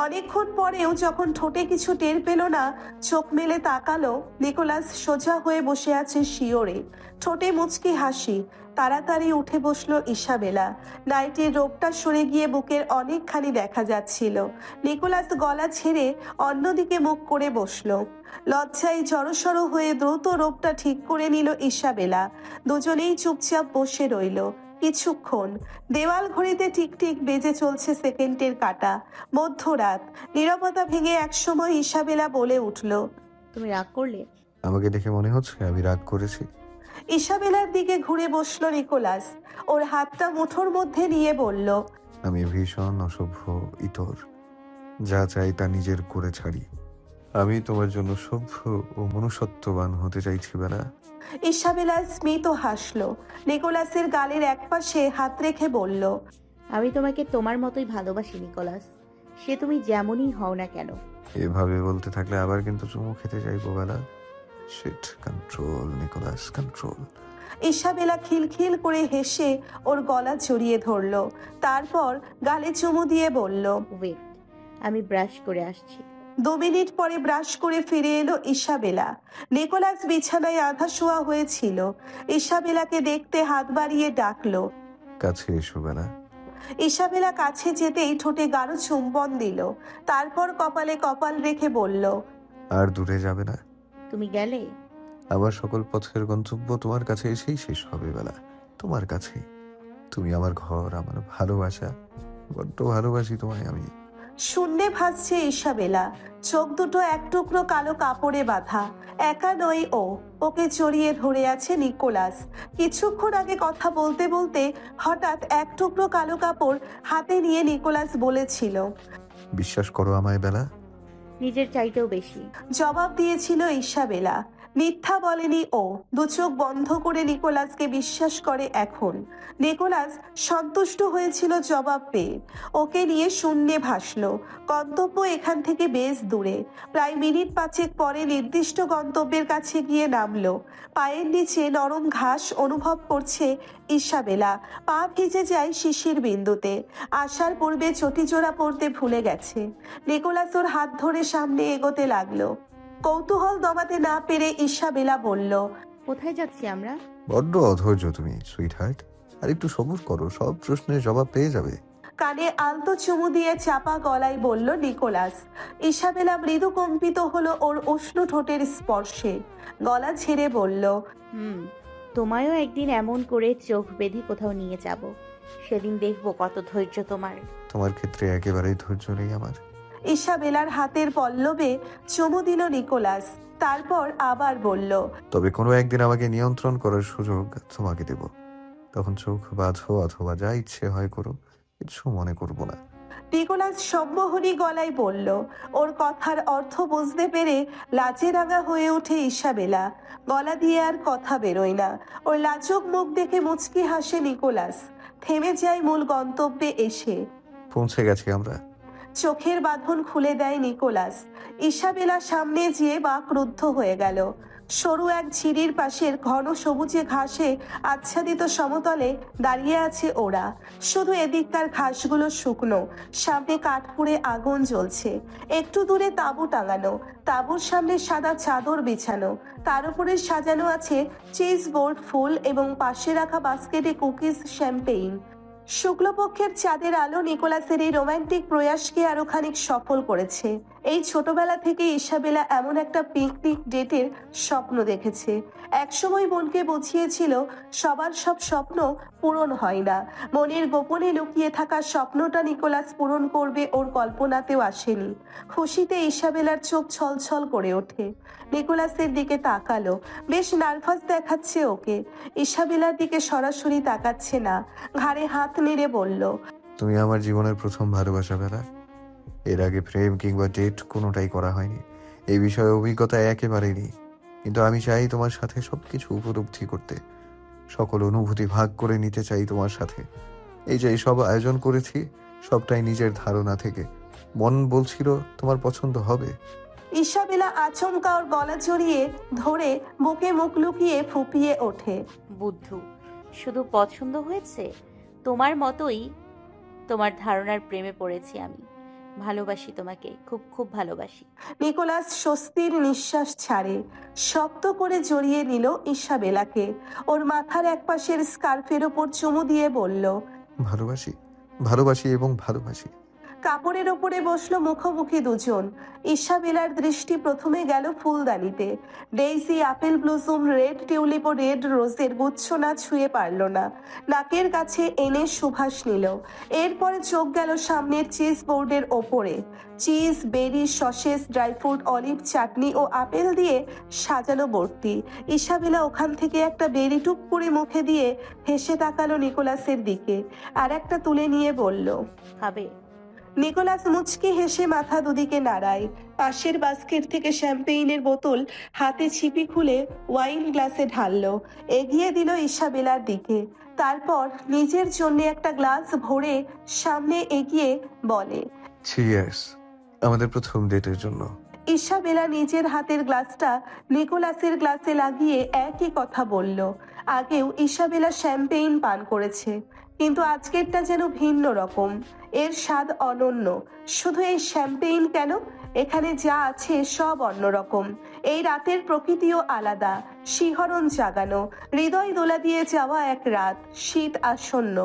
অনেকক্ষণ পরেও যখন ঠোঁটে কিছু টের পেল না, চোখ মেলে তাকালো, নিকোলাস সোজা হয়ে বসে আছে শিওরে, ঠোঁটে মুচকি হাসি। তাড়াতাড়ি উঠে বসলো ইসাবেলা। নাইটির রোগটা সরে গিয়ে বুকের অনেকখানি দেখা যাচ্ছিল। নিকোলাস গলা ছেড়ে অন্যদিকে মুখ করে বসলো। লজ্জায় জড়সড় হয়ে দ্রুত রোগটা ঠিক করে নিল ইসাবেলা। দুজনেই চুপচাপ বসে রইল কিছুক্ষণ। দেওয়াল ঘড়িতে টিকটিক বেজে চলছে সেকেন্ডের কাঁটা। মধ্যরাত। নীরবতা ভেঙে একসময় ইসাবেলা বলে উঠল, তুমি রাগ করলে? আমাকে দেখে মনে হচ্ছে আমি রাগ করেছি? ইসাবেলার দিকে ঘুরে বসলো নিকোলাস। ওর হাতটা মুঠোর মধ্যে নিয়ে বলল, আমি ভীষণ অসভ্য, ইতর। যা চাই তা নিজের করে ছাড়ি। আমি তোমার জন্য সভ্য ও মনুষ্যত্ববান হতে চাইছি বেলা। ইসাবেলা স্মিত হাসলো। নিকোলাসের গালের একপাশে হাত রেখে বলল, আমি তোমাকে তোমার মতোই ভালোবাসি নিকোলাস, সে তুমি যেমনই হও না কেন। এভাবে বলতে থাকলে আবার কিন্তু চুমু খেতে চাইবো বেলা। Shit, control Nicholas, control. Isabella খিলখিল করে হেসে ওর গলা জড়িয়ে ধরলো। তারপর গালে চুমু দিয়ে বলল, ওয়েট, আমি ব্রাশ করে আসছি। 2 মিনিট পরে ব্রাশ করে ফিরে এলো ইসাবেলা। নিকোলাস বিছানায় আধা শোয়া হয়েছিল। ইসাবেলাকে দেখতে হাত বাড়িয়ে ডাকলো। কাছে এসো বেলা। ইসাবেলা কাছে যেতেই ঠোঁটে গাঢ় চুম্বন দিল। তারপর কপালে কপাল রেখে বলল, আর দূরে যাবে না। তুমি গেলে? আমার সকল পথের গন্তব্য তোমার কাছে এসেই শেষ হবে বেলা। তোমার কাছেই। তুমি আমার ঘর, আমার ভালোবাসা। বড্ড ভালোবাসি তোমায় আমি। শূন্যে ভাসছে ইসাবেলা। চোখ দুটো এক টুকরো কালো কাপড়ে বাঁধা। একা নয় ও, ওকে জড়িয়ে ধরে আছে নিকোলাস। কিছুক্ষণ আগে কথা বলতে বলতে হঠাৎ এক টুকরো কালো কাপড় হাতে নিয়ে নিকোলাস বলেছিল, বিশ্বাস করো আমায় বেলা। নিজের চাইতেও বেশি। জবাব দিয়েছিল ইসাবেলা। মিথ্যা বলেনি ও। দু চোখ বন্ধ করে নিকোলাসকে বিশ্বাস করে এখন। নিকোলাস সন্তুষ্ট হয়েছিল জবাব পেয়ে। ওকে নিয়ে শূন্যে ভাসলো। গন্তব্য এখান থেকে বেশ দূরে। প্রায় মিনিট 5 পরে নির্দিষ্ট গন্তব্যের কাছে গিয়ে নামলো। পায়ের নিচে নরম ঘাস অনুভব করছে ইসাবেলা। পা ভিজে যায় শিশির বিন্দুতে। আসার পূর্বে চটিজোড়া পরতে ভুলে গেছে। নিকোলাস ওর হাত ধরে সামনে এগোতে লাগলো। কৌতূহল দমাতে না পেরে ইসাবেলা বলল, কোথায় যাচ্ছি আমরা? বড্ড অধৈর্য তুমি, সুইট হার্ট। আর একটু সবুর করো, সব প্রশ্নের জবাব পেয়ে যাবে। কানে আলতো চুমু দিয়ে চাপা গলায় বলল নিকোলাস। ইসাবেলা মৃদু কম্পিত হলো ওর উষ্ণ ঠোঁটের স্পর্শে। গলা ছেড়ে বলল, তোমায়ও একদিন এমন করে চোখ বেঁধে কোথাও নিয়ে যাব। সেদিন দেখবো কত ধৈর্য তোমার। তোমার ক্ষেত্রে একেবারেই ধৈর্য নেই আমার। ইসাবেলার হাতের পল্লবে চুমু দিল নিকোলাস। তারপর আবার বলল, তবে কোনো একদিন আমাকে নিয়ন্ত্রণ করার সুযোগ তোমাকে দেব। তখন চোখ বাঁধো অথবা যা ইচ্ছে হয় করো, কিছু মনে করবো না। নিকোলাস সম্মোহনী গলায় বলল। ওর কথার অর্থ বুঝতে পেরে লাজে রাঙা হয়ে ওঠে ইসাবেলা। গলা দিয়ে আর কথা বেরোয় না। ওর লাজুক মুখ দেখে মুচকি হাসে নিকোলাস। থেমে যায় মূল গন্তব্যে এসে। পৌঁছে গেছি আমরা। চোখের বাঁধন খুলে দেয় নিকোলাস। ইসাবেলা সামনে যেয়ে বাঁক রুদ্ধ হয়ে গেল। সরু এক ঝিরির পাশের ঘন সবুজে ঘাসে আচ্ছাদিত সমতলে দাঁড়িয়ে আছে ওরা। শুধু এদিককার ঘাসগুলো শুকনো। সামনে কাঠপুড়ে আগুন জ্বলছে। একটু দূরে তাঁবু টাঙানো। তাঁবুর সামনে সাদা চাদর বিছানো। তার উপরে সাজানো আছে চিজ বোর্ড ফুল এবং পাশে রাখা বাস্কেটে কুকিজ, শ্যাম্পেইন। শুক্লপক্ষের চাঁদের আলো নিকোলাসের এই রোমান্টিক প্রয়াসকে আরো খানিক সফল করেছে। এই ছোটবেলা থেকে ইসাবেলা এমন একটা পিকনিক ডেটের স্বপ্ন দেখেছে। একসময় মনকে বুঝিয়েছিল সবার সব স্বপ্ন পূরণ হয় না। মনের গোপনে লুকিয়ে থাকা স্বপ্নটা নিকোলাস পূরণ করবে ওর কল্পনাতেও আসেনি। খুশিতে ইসাবেলার চোখ ছলছল করে ওঠে। নিকোলাসের দিকে তাকালো। বেশ নার্ভাস দেখাচ্ছে ওকে। ইসাবেলার দিকে সরাসরি তাকাচ্ছে না। ঘাড়ে হাত নেড়ে বলল, তুমি আমার জীবনের প্রথম ভালোবাসা বেলা। এর আগে প্রেম কিংবা ডেট কোনোটাই করা হয়নি, এই বিষয়ে অভিজ্ঞতা একেবারেই নেই। কিন্তু আমি চাই তোমার সাথে সবকিছু উপলব্ধি করতে, সকল অনুভূতি ভাগ করে নিতে চাই তোমার সাথে। এই যে সব আয়োজন করেছি, সবটাই নিজের ধারণা থেকে। মন বলছিল তোমার পছন্দ হবে। ইসাবেলা আচমকা ওর গলা জড়িয়ে ধরে বুকে মুখ লুকিয়ে ফুপিয়ে ওঠে। বুদ্ধু, শুধু পছন্দ হয়েছে? তোমার মতোই তোমার ধারণার প্রেমে পড়েছি আমি। ভালোবাসি তোমাকে, খুব খুব ভালোবাসি। নিকোলাস স্বস্তির নিঃশ্বাস ছাড়ে, শক্ত করে জড়িয়ে নিল ইসাবেলাকে। ওর মাথার একপাশের স্কার্ফের ওপর চুমু দিয়ে বলল, ভালোবাসি, ভালোবাসি এবং ভালোবাসি। কাপড়ের ওপরে বসলো মুখোমুখি দুজন। ইসাবেলার দৃষ্টি প্রথমে গেল ফুলদানিতে। ডেইজি, আপেল ব্লুজুম, রেড টিউলিপ ও রেড রোজের গুচ্ছ না ছুঁয়ে পারল না। নাকের কাছে এনে সুভাষ নিল। এরপরে চোখ গেল সামনের চিজ বোর্ডের ওপরে। চিজ, বেরি, সসেস, ড্রাই ফ্রুট, অলিভ, চাটনি ও আপেল দিয়ে সাজানো বোর্ডটি। ইসাবেলা ওখান থেকে একটা বেরি টুক করে মুখে দিয়ে হেসে তাকালো নিকোলাসের দিকে, আর একটা তুলে নিয়ে বলল, খাবে? নিকোলাস মুচকি হেসে মাথা দুদিকে নাড়ায়। পাশের বাস্কেট থেকে শ্যাম্পেইনের বোতল হাতে ছিপি খুলে ওয়াইন গ্লাসে ঢাললো, এগিয়ে দিল ইসাবেলার দিকে। তারপর নিজের জন্য একটা গ্লাস ভরে সামনে এগিয়ে বলে, চিয়ার্স, আমাদের প্রথম ডেটের জন্য। ইসাবেলা নিজের হাতের গ্লাসটা নিকোলাসের গ্লাসে লাগিয়ে একই কথা বলল। আগেও ইসাবেলা শ্যাম্পেইন পান করেছে, কিন্তু আজকেরটা যেন ভিন্ন রকম। এর স্বাদ অনন্য। শুধু এই শ্যাম্পেইন কেন, এখানে যা আছে সব অন্যরকম। এই রাতের প্রকৃতিও আলাদা, শিহরণ জাগানো, হৃদয় দোলা দিয়ে যাওয়া এক রাত। শীত আসন্ন,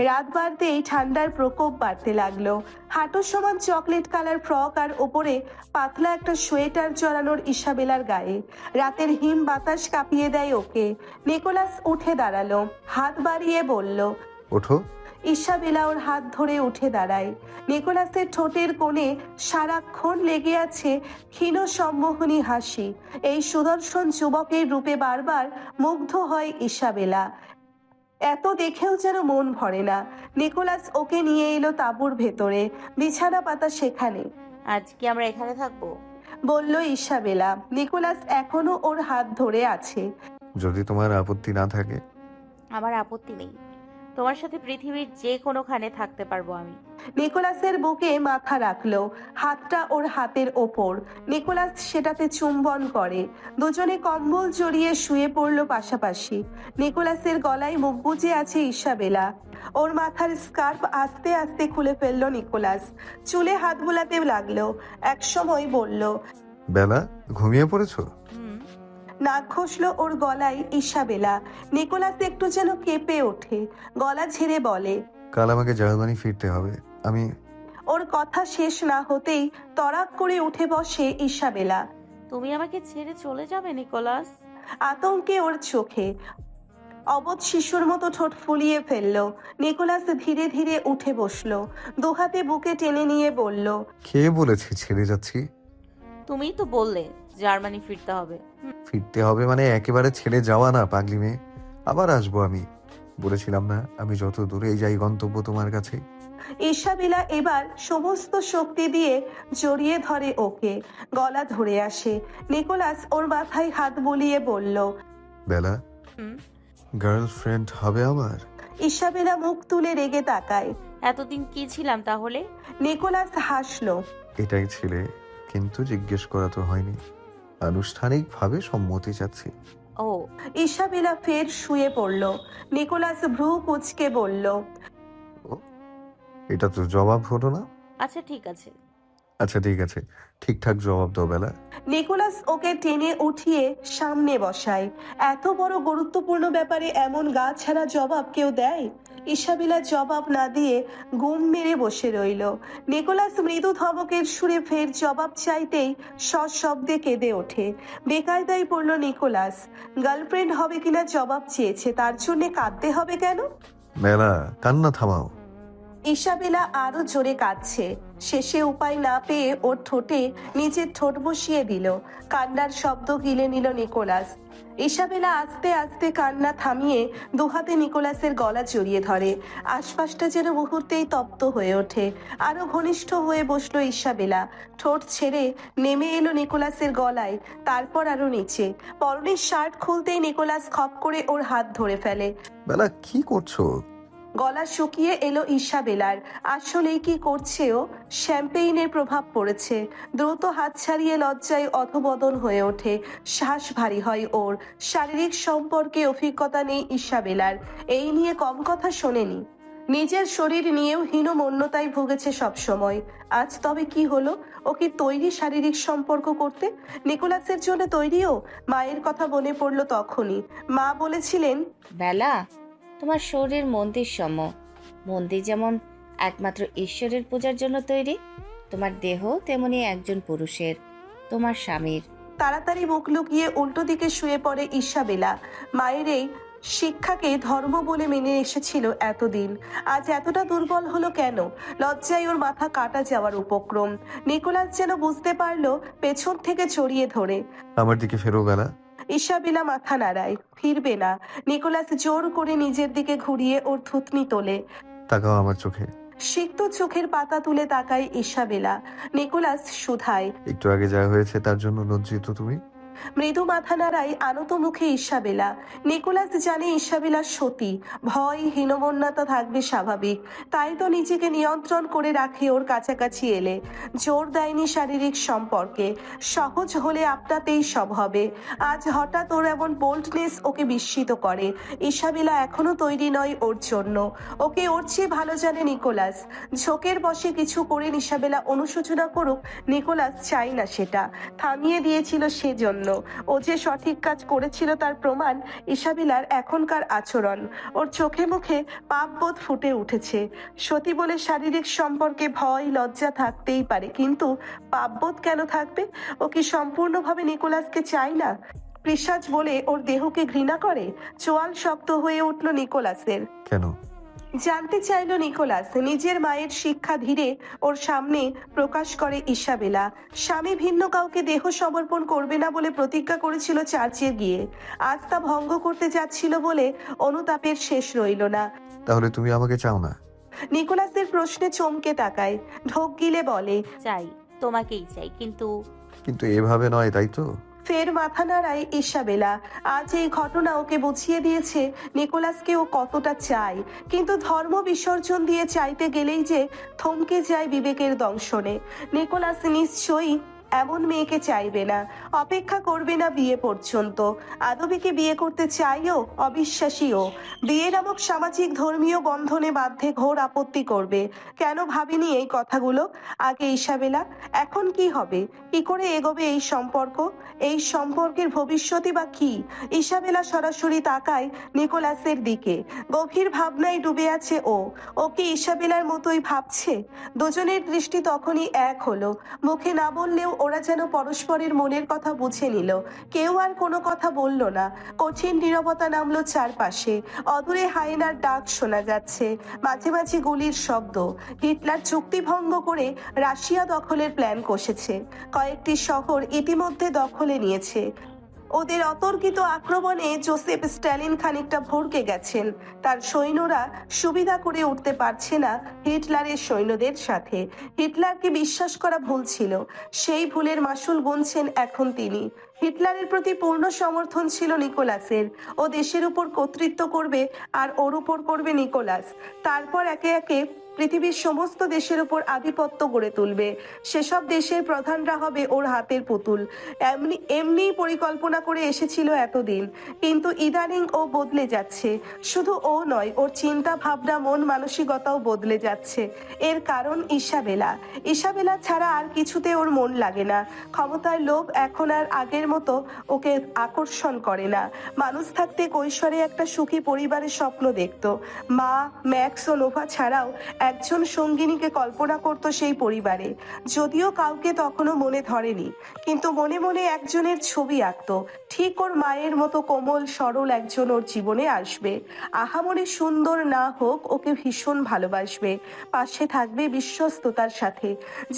রাত বাড়তেই ঠান্ডার প্রকোপ বাড়তে লাগলো। হাঁটু সমান চকলেট কালার ফ্রক আর ওপরে পাতলা একটা সোয়েটার জড়ানোর ইসাবেলার গায়ে। রাতের হিম বাতাস কাঁপিয়ে দেয় ওকে। নিকোলাস উঠে দাঁড়ালো, হাত বাড়িয়ে বলল, ওঠো। ইসাবেলা ওর হাত ধরে উঠে দাঁড়ায়। নিকোলাসের ঠোঁটের কোণে সারাক্ষণ লেগে আছে ক্ষীণ সম্মোহনী হাসি। এই সুদর্শন যুবকের রূপে বারবার মুগ্ধ হয় ইসাবেলা। এত দেখেও যেন মন ভরে না। নিকোলাস ওকে নিয়ে এলো তাঁবুর ভেতরে, বিছানা পাতা সেখানে। আজ কি আমরা এখানে থাকবো? বলল ইসাবেলা। নিকোলাস এখনো ওর হাত ধরে আছে। যদি তোমার আপত্তি না থাকে। আমার আপত্তি নেই, তোমার সাথে পৃথিবীর যে কোনোখানে থাকতে পারবো আমি। নিকোলাসের বুকে মাথা রাখলো, হাতটা ওর হাতের ওপর। নিকোলাস সেটাতে চুম্বন করে। দুজনে কম্বল জড়িয়ে শুয়ে পড়লো পাশাপাশি। নিকোলাসের গলায় মুখ গুজে আছে ইসাবেলা। ওর মাথার স্কার্ফ আস্তে আস্তে খুলে ফেললো নিকোলাস। চুলে হাত বুলাতে লাগলো। এক সময় বলল, বেলা, ঘুমিয়ে পড়েছো? নাক ঘষলো ওর গলায় ইসাবেলা। নিকোলাস একটু যেন কেঁপে ওঠে, গলা ঝেড়ে বলে, কাল আমাকে জার্মানি ফিরতে হবে। আমি। ওর কথা শেষ না হতেই তড়াক করে উঠে বসে ইসাবেলা। তুমি আমাকে ছেড়ে চলে যাবে নিকোলাস? আতঙ্কে ওর চোখে। অবধ শিশুর মতো ঠোঁট ফুলিয়ে ফেললো। নিকোলাস ধীরে ধীরে উঠে বসলো, দুহাতে বুকে টেনে নিয়ে বলল, কে বলেছে ছেড়ে যাচ্ছি? তুমিই তো বললে জার্মানি ফিরতে হবে। ফিরতে হবে মানে একেবারে ছেড়ে যাওয়া না, পাগলি মেয়ে। আবার আসবো আমি। বলেছিলাম না, আমি যত দূরেই যাই গন্তব্য তোমার কাছে। ইসাবেলা এবার সমস্ত শক্তি দিয়ে জড়িয়ে ধরে ওকে, গলা ধরে আসে। নিকোলাস ওর মাথায় হাত বুলিয়ে বলল, বেলা, গার্লফ্রেন্ড হবে আমার? ইসাবেলা মুখ তুলে রেগে তাকায়। এতদিন কি ছিলাম তাহলে? নিকোলাস হাসলো। এটাই ছেলে, কিন্তু জিজ্ঞেস করা তো হয়নি। আনুষ্ঠানিকভাবে সম্মতি চাচ্ছি। ও। ইসাবেলা ফের শুয়ে পড়ল। নিকোলাস ভ্রু কুঁচকে বলল, এটা তো জবাব হলো না। আচ্ছা ঠিক আছে। আচ্ছা ঠিক আছে, ঠিকঠাক জবাব দাও বেলা। নিকোলাস ওকে টেনে উঠিয়ে সামনে বসায়। এত বড় গুরুত্বপূর্ণ ব্যাপারে এমন গা ছাড়া জবাব কেউ দেয়? ইসাবেলা জবাব না দিয়ে গুম মেরে বসে রইল। নিকোলাস মৃদু ধমকের সুরে ফের জবাব চাইতেই সশব্দে কেঁদে ওঠে। বেকায়দায় পড়ল নিকোলাস। গার্লফ্রেন্ড হবে কিনা জবাব চেয়েছে, তার জন্য কাঁদতে হবে কেন? বেলা, কান্না থামাও। ইসাবেলা আরো জোরে কাঁদছে। শেষে উপায় না পেয়ে ওর ঠোঁটে নিজের ঠোঁট বসিয়ে দিল। কান্নার শব্দ গিলে নিল নিকোলাস। ইসাবেলা আস্তে আস্তে কান্না থামিয়ে দুহাতে নিকোলাসের গলা জড়িয়ে ধরে। আশপাশটা যেন মুহূর্তেই তপ্ত হয়ে ওঠে। আরো ঘনিষ্ঠ হয়ে বসলো ইসাবেলা। ঠোঁট ছেড়ে নেমে এলো নিকোলাসের গলায়, তারপর আরো নিচে। পরনের শার্ট খুলতেই নিকোলাস খপ করে ওর হাত ধরে ফেলে। বেলা কি করছো? গলা শুকিয়ে এলো ইসাবেলার। আসলেই কি করছে ও? শ্যাম্পেইনের প্রভাব পড়েছে। দ্রুত হাত ছাড়িয়ে লজ্জায় অধবদন হয়ে ওঠে। শ্বাস ভারী হয় ওর। শারীরিক সম্পর্কে অভিজ্ঞতা নেই ইসাবেলার। এই নিয়ে কম কথা শোনেনি। নিজের শরীর নিয়েও হীনমন্যতায় ভুগেছে সবসময়। আজ তবে কি হলো? ও কি তৈরি শারীরিক সম্পর্ক করতে? নিকোলাসের জন্য তৈরিও? মায়ের কথা মনে পড়লো তখনই। মা বলেছিলেন, বেলা, তোমার শরীর মন্দির সম। মন্দির যেমন একমাত্র ঈশ্বরের পূজার জন্য তৈরি, তোমার দেহ তেমনি একজন পুরুষের, তোমার স্বামীর। তাড়াতাড়ি মুখ লুকিয়ে উল্টো দিকে শুয়ে পড়ে ইসাবেলা। মায়ের এই শিক্ষাকে ধর্ম বলে মেনে এসেছিল এতদিন, আজ এতটা দুর্বল হলো কেন? লজ্জায় ওর মাথা কাটা যাওয়ার উপক্রম। নিকোলাস যেন বুঝতে পারলো, পেছন থেকে জড়িয়ে ধরে। আমার দিকে ফেরো বেলা। ইসাবেলা মাথা নাড়ায়, ফিরবে না। নিকোলাস জোর করে নিজের দিকে ঘুরিয়ে ওর থুতনি তোলে। তাকাও আমার চোখে। সিক্ত চোখের পাতা তুলে তাকায় ইসাবেলা। নিকোলাস শুধায়, একটু আগে যা হয়েছে তার জন্য লজ্জিত তুমি? মৃদু মাথা নাড়ায় আনত মুখে ইসাবেলা। নিকোলাস জানে ইসাবেলা সতী, ভয় হীনমন্যতা থাকবে স্বাভাবিক। তাই তো নিজেকে নিয়ন্ত্রণ করে রাখে ওর কাছাকাছি এলে। জোর দেয়নি শারীরিক সম্পর্কে। সহজ হলে আপনাতেই সব হবে। আজ হঠাৎ ওর এমন বোল্ডনেস ওকে বিস্মিত করে। ইসাবেলা এখনো তৈরি নয় ওর জন্য। ওকে ওর চেয়ে ভালো জানে নিকোলাস। ঝোঁকের বশে কিছু করে ইসাবেলা অনুশোচনা করুক, নিকোলাস চাই না সেটা। থামিয়ে দিয়েছিল সেজন্য। ও যে সঠিক কাজ করেছিল তার প্রমাণ ইসাবেলার এখনকার আচরণ। ওর চোখে মুখে পাপবোধ ফুটে উঠেছে। সতী বলে শারীরিক সম্পর্কে ভয় লজ্জা থাকতেই পারে, কিন্তু পাপবোধ কেন থাকবে? ও কি সম্পূর্ণভাবে নিকোলাসকে চায় না? পিশাচ বলে ওর দেহকে ঘৃণা করে? চোয়াল শক্ত হয়ে উঠল নিকোলাসের। কেন? জানতে চাইল নিকোলাস। নিজের মায়ের শিক্ষা ধীরে ওর সামনে প্রকাশ করে ইসাবেলা। স্বামী ভিন্ন কাউকে দেহ সমর্পণ করবে না বলে প্রতিজ্ঞা করেছিল চার্চে গিয়ে। আজ তা ভঙ্গ করতে যাচ্ছিল বলে অনুতাপের শেষ রইল না। তাহলে তুমি আমাকে চাও না? নিকোলাসের প্রশ্নে চমকে তাকায়, ঢোক গিলে বলে, চাই, তোমাকেই চাই, কিন্তু কিন্তু এভাবে নয়, তাই তো? ফের মাথা নাড়ায় ইসাবেলা। আজ এই ঘটনা ওকে বুঝিয়ে দিয়েছে নিকোলাসকে ও কতটা চায়। কিন্তু ধর্ম বিসর্জন দিয়ে চাইতে গেলেই যে থমকে যায় বিবেকের দংশনে। নিকোলাস নিশ্চয়ই এমন মেয়েকে চাইবে না, অপেক্ষা করবে না বিয়ে পর্যন্ত। আদবিকে বিয়ে করতে চাইও, অবিশ্বাসীও। বিয়ে নামক সামাজিক ধর্মীয় বন্ধনে বাধ্যে ঘোর আপত্তি করবে। কেন ভাবিনি এই কথাগুলো আগে ইসাবেলা? এখন কি হবে? কি করে এগোবে এই সম্পর্ক? এই সম্পর্কের ভবিষ্যৎই বা কি? ইসাবেলা সরাসরি তাকায় নিকোলাসের দিকে। গভীর ভাবনায় ডুবে আছে ও। ও কি ইসাবেলার মতোই ভাবছে? দুজনের দৃষ্টি তখনই এক হলো। মুখে না বললেও ওরা যেন পরস্পরের মনের কথা বুঝে নিল। কেউ আর কোনো কথা বলল না। কঠিন নীরবতা নামলো চারপাশে। অদূরে হায়েনার ডাক শোনা যাচ্ছে, মাঝে মাঝে গুলির শব্দ। হিটলার চুক্তি ভঙ্গ করে রাশিয়া দখলের প্ল্যান কষেছে। কয়েকটি শহর ইতিমধ্যে দখলে নিয়েছে। ওদের অতর্কিত আক্রমণে জোসেফ স্ট্যালিন খানিকটা ভড়কে গেছেন। তার সৈন্যরা সুবিধা করে উঠতে পারছে না হিটলারের সৈন্যদের সাথে। হিটলারকে বিশ্বাস করা ভুল ছিল। সেই ভুলের মাসুল গুনছেন এখন তিনি। হিটলারের প্রতি পূর্ণ সমর্থন ছিল নিকোলাসের। ও দেশের উপর কর্তৃত্ব করবে, আর ওর উপর করবে নিকোলাস। তারপর একে একে পৃথিবীর সমস্ত দেশের উপর আধিপত্য গড়ে তুলবে। সেসব দেশের প্রধানরা হবে ওর হাতের পুতুল। এমনিই পরিকল্পনা করে এসেছিল এতদিন, কিন্তু ইদানিং ও বদলে যাচ্ছে। শুধু ও নয়, ওর চিন্তা ভাবনা মন মানসিকতাও বদলে যাচ্ছে। এর কারণ ইসাবেলা। ইসাবেলা ছাড়া আর কিছুতে ওর মন লাগে না। ক্ষমতার লোভ এখন আর আগের মতো ওকে আকর্ষণ করে না। মানুষ থাকতে কৈশোরে একটা সুখী পরিবারের স্বপ্ন দেখত। মা, ম্যাক্স ও নোভা ছাড়াও একজন সঙ্গিনীকে কল্পনা করত সেই পরিবারে। যদিও কাউকে তখনও মনে ধরেনি, কিন্তু মনে মনে একজনের ছবি আঁকত। ঠিক ওর মায়ের মতো কোমল সরল একজন ওর জীবনে আসবে। আহামরি সুন্দর না হোক, ওকে ভীষণ ভালোবাসবে, পাশে থাকবে বিশ্বস্ততার সাথে,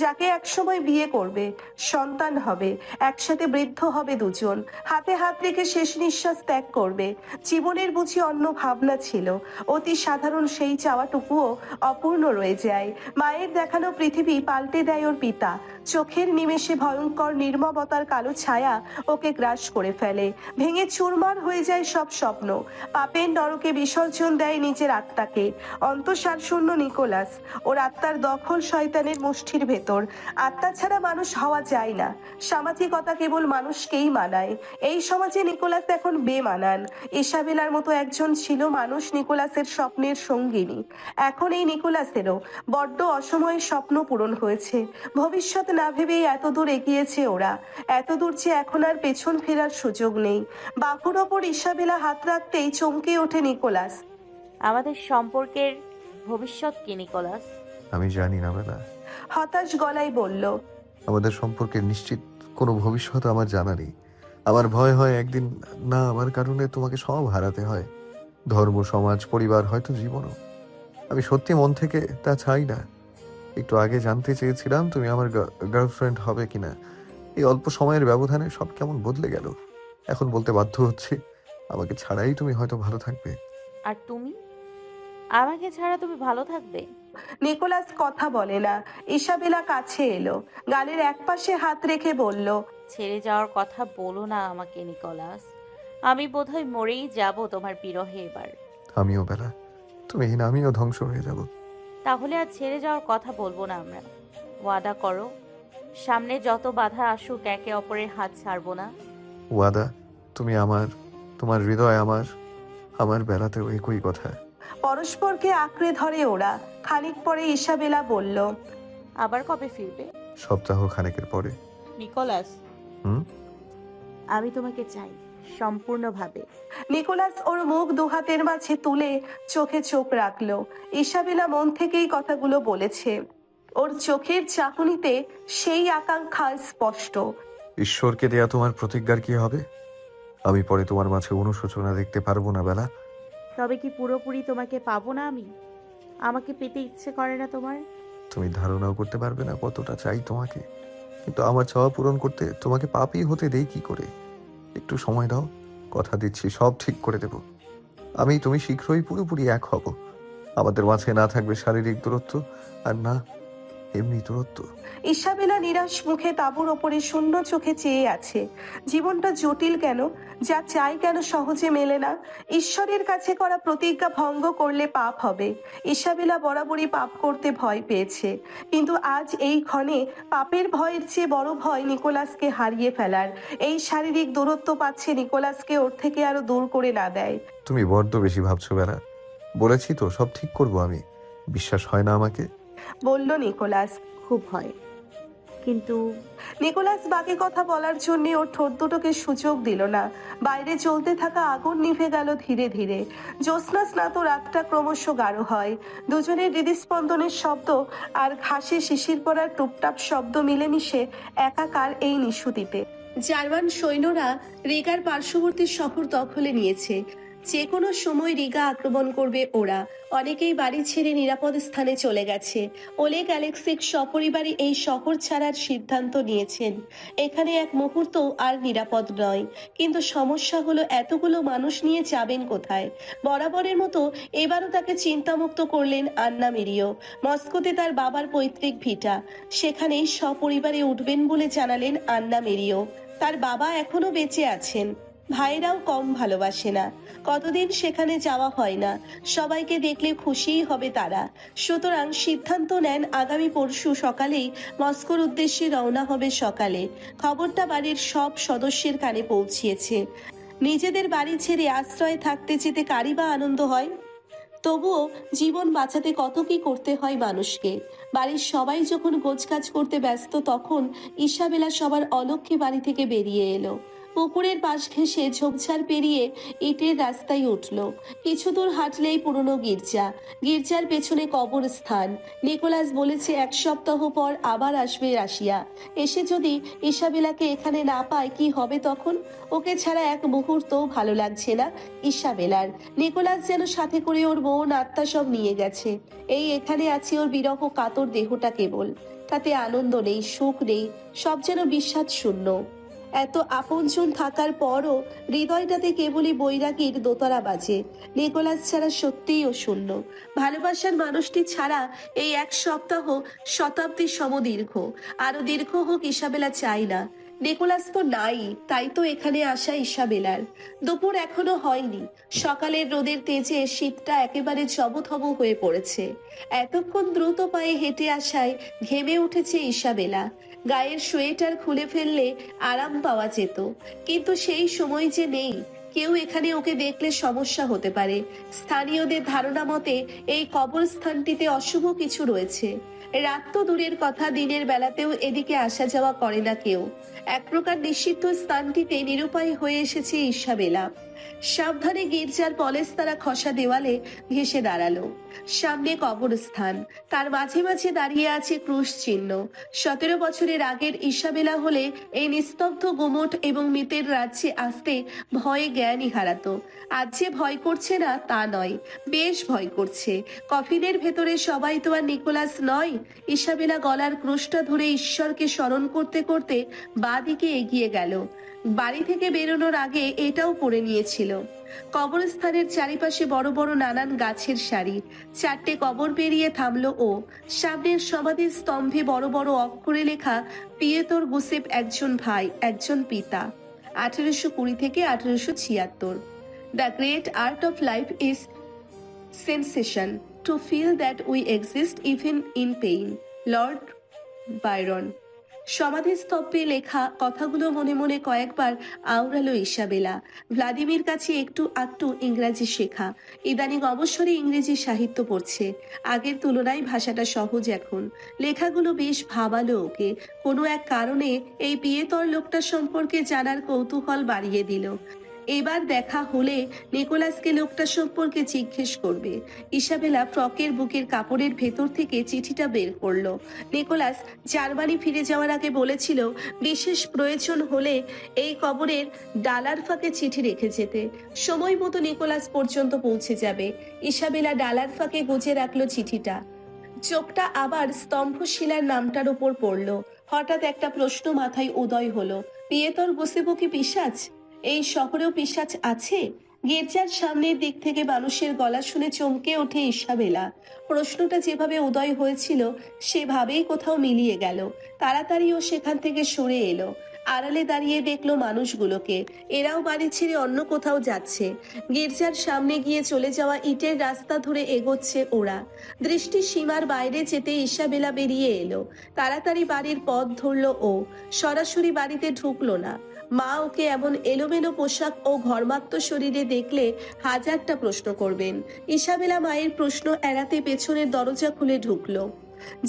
যাকে একসময় বিয়ে করবে, সন্তান হবে, একসাথে বৃদ্ধ হবে দুজন, হাতে হাত রেখে শেষ নিঃশ্বাস ত্যাগ করবে। জীবনের বুঝি অন্য ভাবনা ছিল, অতি সাধারণ সেই চাওয়াটুকুও অপূর্ণ রয়ে যায়। মায়ের দেখানো পৃথিবী পাল্টে দেয় ওর পিতা। চোখের নিমেষে ভয়ঙ্কর নির্মমতার কালো ছায়া ওকে গ্রাস করে ফেলে। ভেঙে চুরমার হয়ে যায় সব স্বপ্ন। পাপের নরকে বিসর্জন দেয় নিজের আত্মাকে। অন্তঃসার শূন্য নিকোলাস, ওর আত্মার দখল শয়তানের মুষ্টির ভেতর। আত্মা ছাড়া মানুষ হওয়া যায় না। সামাজিকতা কেবল মানুষকেই মানায়। এই সমাজে নিকোলাস এখন বেমানান। ইসাবেলার মতো একজন ছিল মানুষ নিকোলাসের স্বপ্নের সঙ্গিনী। এখন এই নিকোলাসেরও বড্ড অসময়ে স্বপ্ন পূরণ হয়েছে। ভবিষ্যৎ না ভেবেই এতদূর এগিয়েছে ওরা, এতদূর যে এখন আর পেছন ফেরার সুযোগ নেই। বাহুর ওপর ইসাবেলা হাত রাখতেই চমকে ওঠে নিকোলাস। আমাদের সম্পর্কের ভবিষ্যৎ কি নিকোলাস? আমি জানি না বেলা, হতাশ গলায় বলল। আমাদের সম্পর্কে নিশ্চিত কোনো ভবিষ্যৎ আমার জানা নেই। আমার ভয় হয় একদিন না আমার কারণে তোমাকে সব হারাতে হয়, ধর্ম, সমাজ, পরিবার, হয়তো জীবনও। আমি সত্যি মন থেকে তা চাই না। একটু আগে জানতে চেয়েছিলাম তুমি আমার গার্লফ্রেন্ড হবে কিনা। এই অল্প সময়ের ব্যবধানে সব কেমন বদলে গেল। এখন বলতে বাধ্য হচ্ছি, আমাকে ছাড়াই তুমি হয়তো ভালো থাকবে। আর তুমি? আমাকে ছাড়া তুমি ভালো থাকবে? নিকোলাস কথা বলে না। ইসাবেলা কাছে এলো, গালের একপাশে হাত রেখে বলল। ছেড়ে যাওয়ার কথা বলো না আমাকে নিকোলাস। আমি বোধহয় মরেই যাব তোমার বিরহে এবার। আমিও বেলা, তুমি না আমিও ধ্বংস হয়ে যাব। তাহলে আর ছেড়ে যাওয়ার কথা বলবো না আমরা। ওয়াদা করো, সামনে যত বাধা আসুক একে অপরের হাত ছাড়বো না। ওয়াদা, তুমি আমার, তোমার হৃদয় আমার, আমার বেলাতেও একই কথা। পরস্পরকে আঁকড়ে ধরে ওরা। খানিক পরে ইসাবেলা বলল। আবার কবে ফিরবে? সপ্তাহ খানেকের পরে। নিকোলাস, হুম? আমি তোমাকে চাই সম্পূর্ণভাবে। নিকোলাস ওর মুখ দুহাতের মাঝে তুলে চোখে চোখ রাখলো। ইসাবেলা মন থেকেই কথাগুলো বলেছে। ওর চোখের চাহনিতে সেই আকাঙ্ক্ষা স্পষ্ট। ঈশ্বরকে দেয়া তোমার প্রতিজ্ঞার কি হবে? আমি পরে তোমার মাঝে অনুশোচনা দেখতে পারবো না বেলা। তবে কি পুরোপুরি তোমাকে পাবো না আমি? আমাকে পেতে ইচ্ছে করে না তোমার? তুমি ধারণাও করতে পারবে না কতটা চাই তোমাকে। কিন্তু আমার চাওয়া পূরণ করতে তোমাকে পাপী হতে দেই কি করে? একটু সময় দাও, কথা দিচ্ছি সব ঠিক করে দেব। আমি তুমি শীঘ্রই পুরোপুরি এক হব। আমাদের মাঝে না থাকবে শারীরিক দূরত্ব, আর না এমনি দূরত্ব। ইসাবেলা নিরাশ মুখে তাঁবুর ওপরে শূন্য চোখে চেয়ে আছে। জীবনটা জটিল কেন? যা চাই কেন সহজে মেলে না? ঈশ্বরের কাছে করা প্রতিজ্ঞা ভঙ্গ করলে পাপ হবে। ইসাবেলা বরাবরই পাপ করতে ভয় পেয়েছে, কিন্তু আজ এই ক্ষণে পাপের ভয়ের চেয়ে বড় ভয় নিকোলাসকে হারিয়ে ফেলার। এই শারীরিক দূরত্ব পাচ্ছে নিকোলাসকে ওর থেকে আরো দূর করে না দেয়। তুমি বড্ড বেশি ভাবছো বেলা। বলেছি তো সব ঠিক করব আমি। বিশ্বাস হয় না আমাকে? বলল নিকোলাস। খুব হয়, কিন্তু নিকোলাস বাকি কথা বলার জন্য ওর ঠোঁট দুটোকে সুযোগ দিল না। বাইরে চলতে থাকা আগুন নিভে গেল ধীরে ধীরে। জ্যোৎস্না স্নাত রাতটা ক্রমশ গাঢ় হয়। দুজনের হৃদস্পন্দনের শব্দ আর ঘাসে শিশির পড়ার টুপটাপ শব্দ মিলেমিশে একাকার এই নিশুতিতে। জার্মান সৈন্যরা রিগার পার্শ্ববর্তী শহর দখলে নিয়েছে। যে কোনো সময় রিগা আক্রমণ করবে ওরা। অনেকেই বাড়ি ছেড়ে নিরাপদ স্থানে চলে গেছে। ওলেগ অ্যালেক্সিক সপরিবারে এই শহর ছাড়ার সিদ্ধান্ত নিয়েছেন। এখানে এক মুহূর্ত আর নিরাপদ নয়। কিন্তু সমস্যা হলো এতগুলো মানুষ নিয়ে যাবেন কোথায়? বরাবরের মতো এবারও তাকে চিন্তামুক্ত করলেন আন্না মেরিও। মস্কোতে তার বাবার পৈতৃক ভিটা, সেখানেই সপরিবারে উঠবেন বলে জানালেন আন্না মেরিও। তার বাবা এখনো বেঁচে আছেন। ভাইরাও কম ভালোবাসে না। কতদিন সেখানে যাওয়া হয় না। সবাইকে দেখলে খুশিই হবে তারা। সুতরাং সিদ্ধান্ত নেন আগামী পরশু সকালেই মস্কোর উদ্দেশ্যে রওনা হবে সকালে। খবরটা বাড়ির সব সদস্যের কানে পৌঁছিয়েছে। নিজেদের বাড়ি ছেড়ে আশ্রয়ে থাকতে যেতে কারই বা আনন্দ হয়? তবুও জীবন বাঁচাতে কত কি করতে হয় মানুষকে। বাড়ির সবাই যখন গোছগাছ করতে ব্যস্ত, তখন ইসাবেলা সবার অলক্ষ্যে বাড়ি থেকে বেরিয়ে এলো। পুকুরের পাশ ঘেঁষে ঝোপঝাড় পেরিয়ে ইটের রাস্তায় উঠল। কিছু দূর হাঁটলেই পুরনো গির্জা, গির্জার পেছনে কবরস্থান। নিকোলাস বলেছে 1 সপ্তাহ পর আবার আসবে রাশিয়া। এসে যদি ইসাবেলাকে এখানে না পায় কি হবে তখন? ওকে ছাড়া এক মুহূর্তও ভালো লাগছে না ইসাবেলার। নিকোলাস যেন সাথে করে ওর মন আত্মা সব নিয়ে গেছে। এই এখানে আছে ওর বিরহ কাতর দেহটা কেবল, তাতে আনন্দ নেই, সুখ নেই, সব যেন বিশ্বাস শূন্য। এত আপনজন থাকার পরও হৃদয়টাতে কেবলই বৈরাগীর দোতারা বাজে। নিকোলাস ছাড়া সত্যিই ও শূন্য। ভালোবাসার মানুষটি ছাড়া এই 1 সপ্তাহ শতাব্দীর সমদীর্ঘ। আরো দীর্ঘ হোক ইসাবেলা চাই না। নিকোলাস তো নাই, তাই তো এখানে আসা ইসাবেলার। দুপুর এখনো হয়নি, সকালের রোদের তেজে শীতটা একেবারে জবথব হয়ে পড়েছে। এতক্ষণ দ্রুত পায়ে হেঁটে আসায় ঘেমে উঠেছে ইসাবেলা। গায়ের সোয়েটার খুলে ফেললে আরাম পাওয়া যেত, কিন্তু সেই সময় যে নেই। কেউ এখানে ওকে দেখলে সমস্যা হতে পারে। স্থানীয়দের ধারণা মতে এই কবরস্থানটিতে অশুভ কিছু রয়েছে। রাত তো দূরের কথা, দিনের বেলাতেও এদিকে আসা যাওয়া করে না কেউ। এক প্রকার নিষিদ্ধ স্থানটিতে নিরুপায় হয়ে এসেছে ইসাবেলা। সাবধানে গির্জার পলেস্তারা খসা দেওয়ালে ঘেঁষে দাঁড়ালো। সামনে কবরস্থান, তার মাঝে মাঝে দাঁড়িয়ে আছে ক্রুশ চিহ্ন। 17 বছরের আগের ইসাবেলা হলে এই নিস্তব্ধ গুমট এবং মৃতের রাজ্যে আসতে ভয়ে জ্ঞানই হারাতো। আজ যে ভয় করছে না তা নয়, বেশ ভয় করছে। কফিনের ভেতরে সবাই তো আর নিকোলাস নয়। ইসাবেলা গলার ক্রুশটা ধরে ঈশ্বরকে স্মরণ করতে করতে বাঁদিকে এগিয়ে গেল। বাড়ি থেকে বেরোনোর আগে এটাও পড়ে নিয়েছিল। কবরস্থানের চারিপাশে বড় বড় নানান গাছের সারি। 4টে কবর পেরিয়ে থামলো ও। সামনের সমাধির স্তম্ভে বড় বড় অক্ষরে লেখা পিয়েতর গুসেপ, একজন ভাই, একজন পিতা, 1820 থেকে 1876। The great art of life is sensation to feel that we exist even in pain, Lord Byron. সমাধিস্তম্ভে লেখা কথাগুলো মনে মনে কয়েকবার আওড়ালো ইসাবেলা। ভ্লাদিমির কাছে একটু আধটু ইংরাজি শেখা, ইদানিং অবসরে ইংরেজি সাহিত্য পড়ছে। আগের তুলনায় ভাষাটা সহজ এখন। লেখাগুলো বেশ ভাবালো ওকে। কোনো এক কারণে এই পিয়েতর লোকটা সম্পর্কে জানার কৌতূহল বাড়িয়ে দিল। এবার দেখা হলে নিকোলাসকে লোকটা সম্পর্কে জিজ্ঞেস করবে। ইসাবেলা ফ্রকের বুকের কাপড়ের ভেতর থেকে চিঠিটা বের করলো। নিকোলাস জার্মানি ফিরে যাওয়ার আগে বলেছিল বিশেষ প্রয়োজন হলে এই কবরের ডালার ফাঁকে চিঠি রেখে যেতে। সময় মতো নিকোলাস পর্যন্ত পৌঁছে যাবে। ইসাবেলা ডালার ফাঁকে গুজে রাখলো চিঠিটা। চোখটা আবার স্তম্ভশিলার নামটার উপর পড়লো। হঠাৎ একটা প্রশ্ন মাথায় উদয় হলো, পিয়েতর গুসেপো কি পিশাচ? এই শহরেও পিশাচ আছে? গির্জার সামনের দিক থেকে মানুষের গলা শুনে চমকে ওঠে ইসাবেলা। প্রশ্নটা যেভাবে উদয় হয়েছিল সেভাবেই কোথাও মিলিয়ে গেল। তাড়াতাড়ি ও সেখান থেকে সরে এলো। আড়ালে দাঁড়িয়ে দেখলো মানুষগুলোকে। এরাও বাড়ি ছেড়ে অন্য কোথাও যাচ্ছে। গির্জার সামনে গিয়ে চলে যাওয়া ইটের রাস্তা ধরে এগোচ্ছে ওরা। দৃষ্টি সীমার বাইরে যেতে ইসাবেলা বেরিয়ে এলো। তাড়াতাড়ি বাড়ির পথ ধরলো ও। সরাসরি বাড়িতে ঢুকলো না। মা ওকে এমন এলোমেলো পোশাক ও ঘর্মাক্ত শরীরে দেখলে হাজারটা প্রশ্ন করবেন। ইসাবেলা মায়ের প্রশ্ন এড়াতে পেছনের দরজা খুলে ঢুকলো।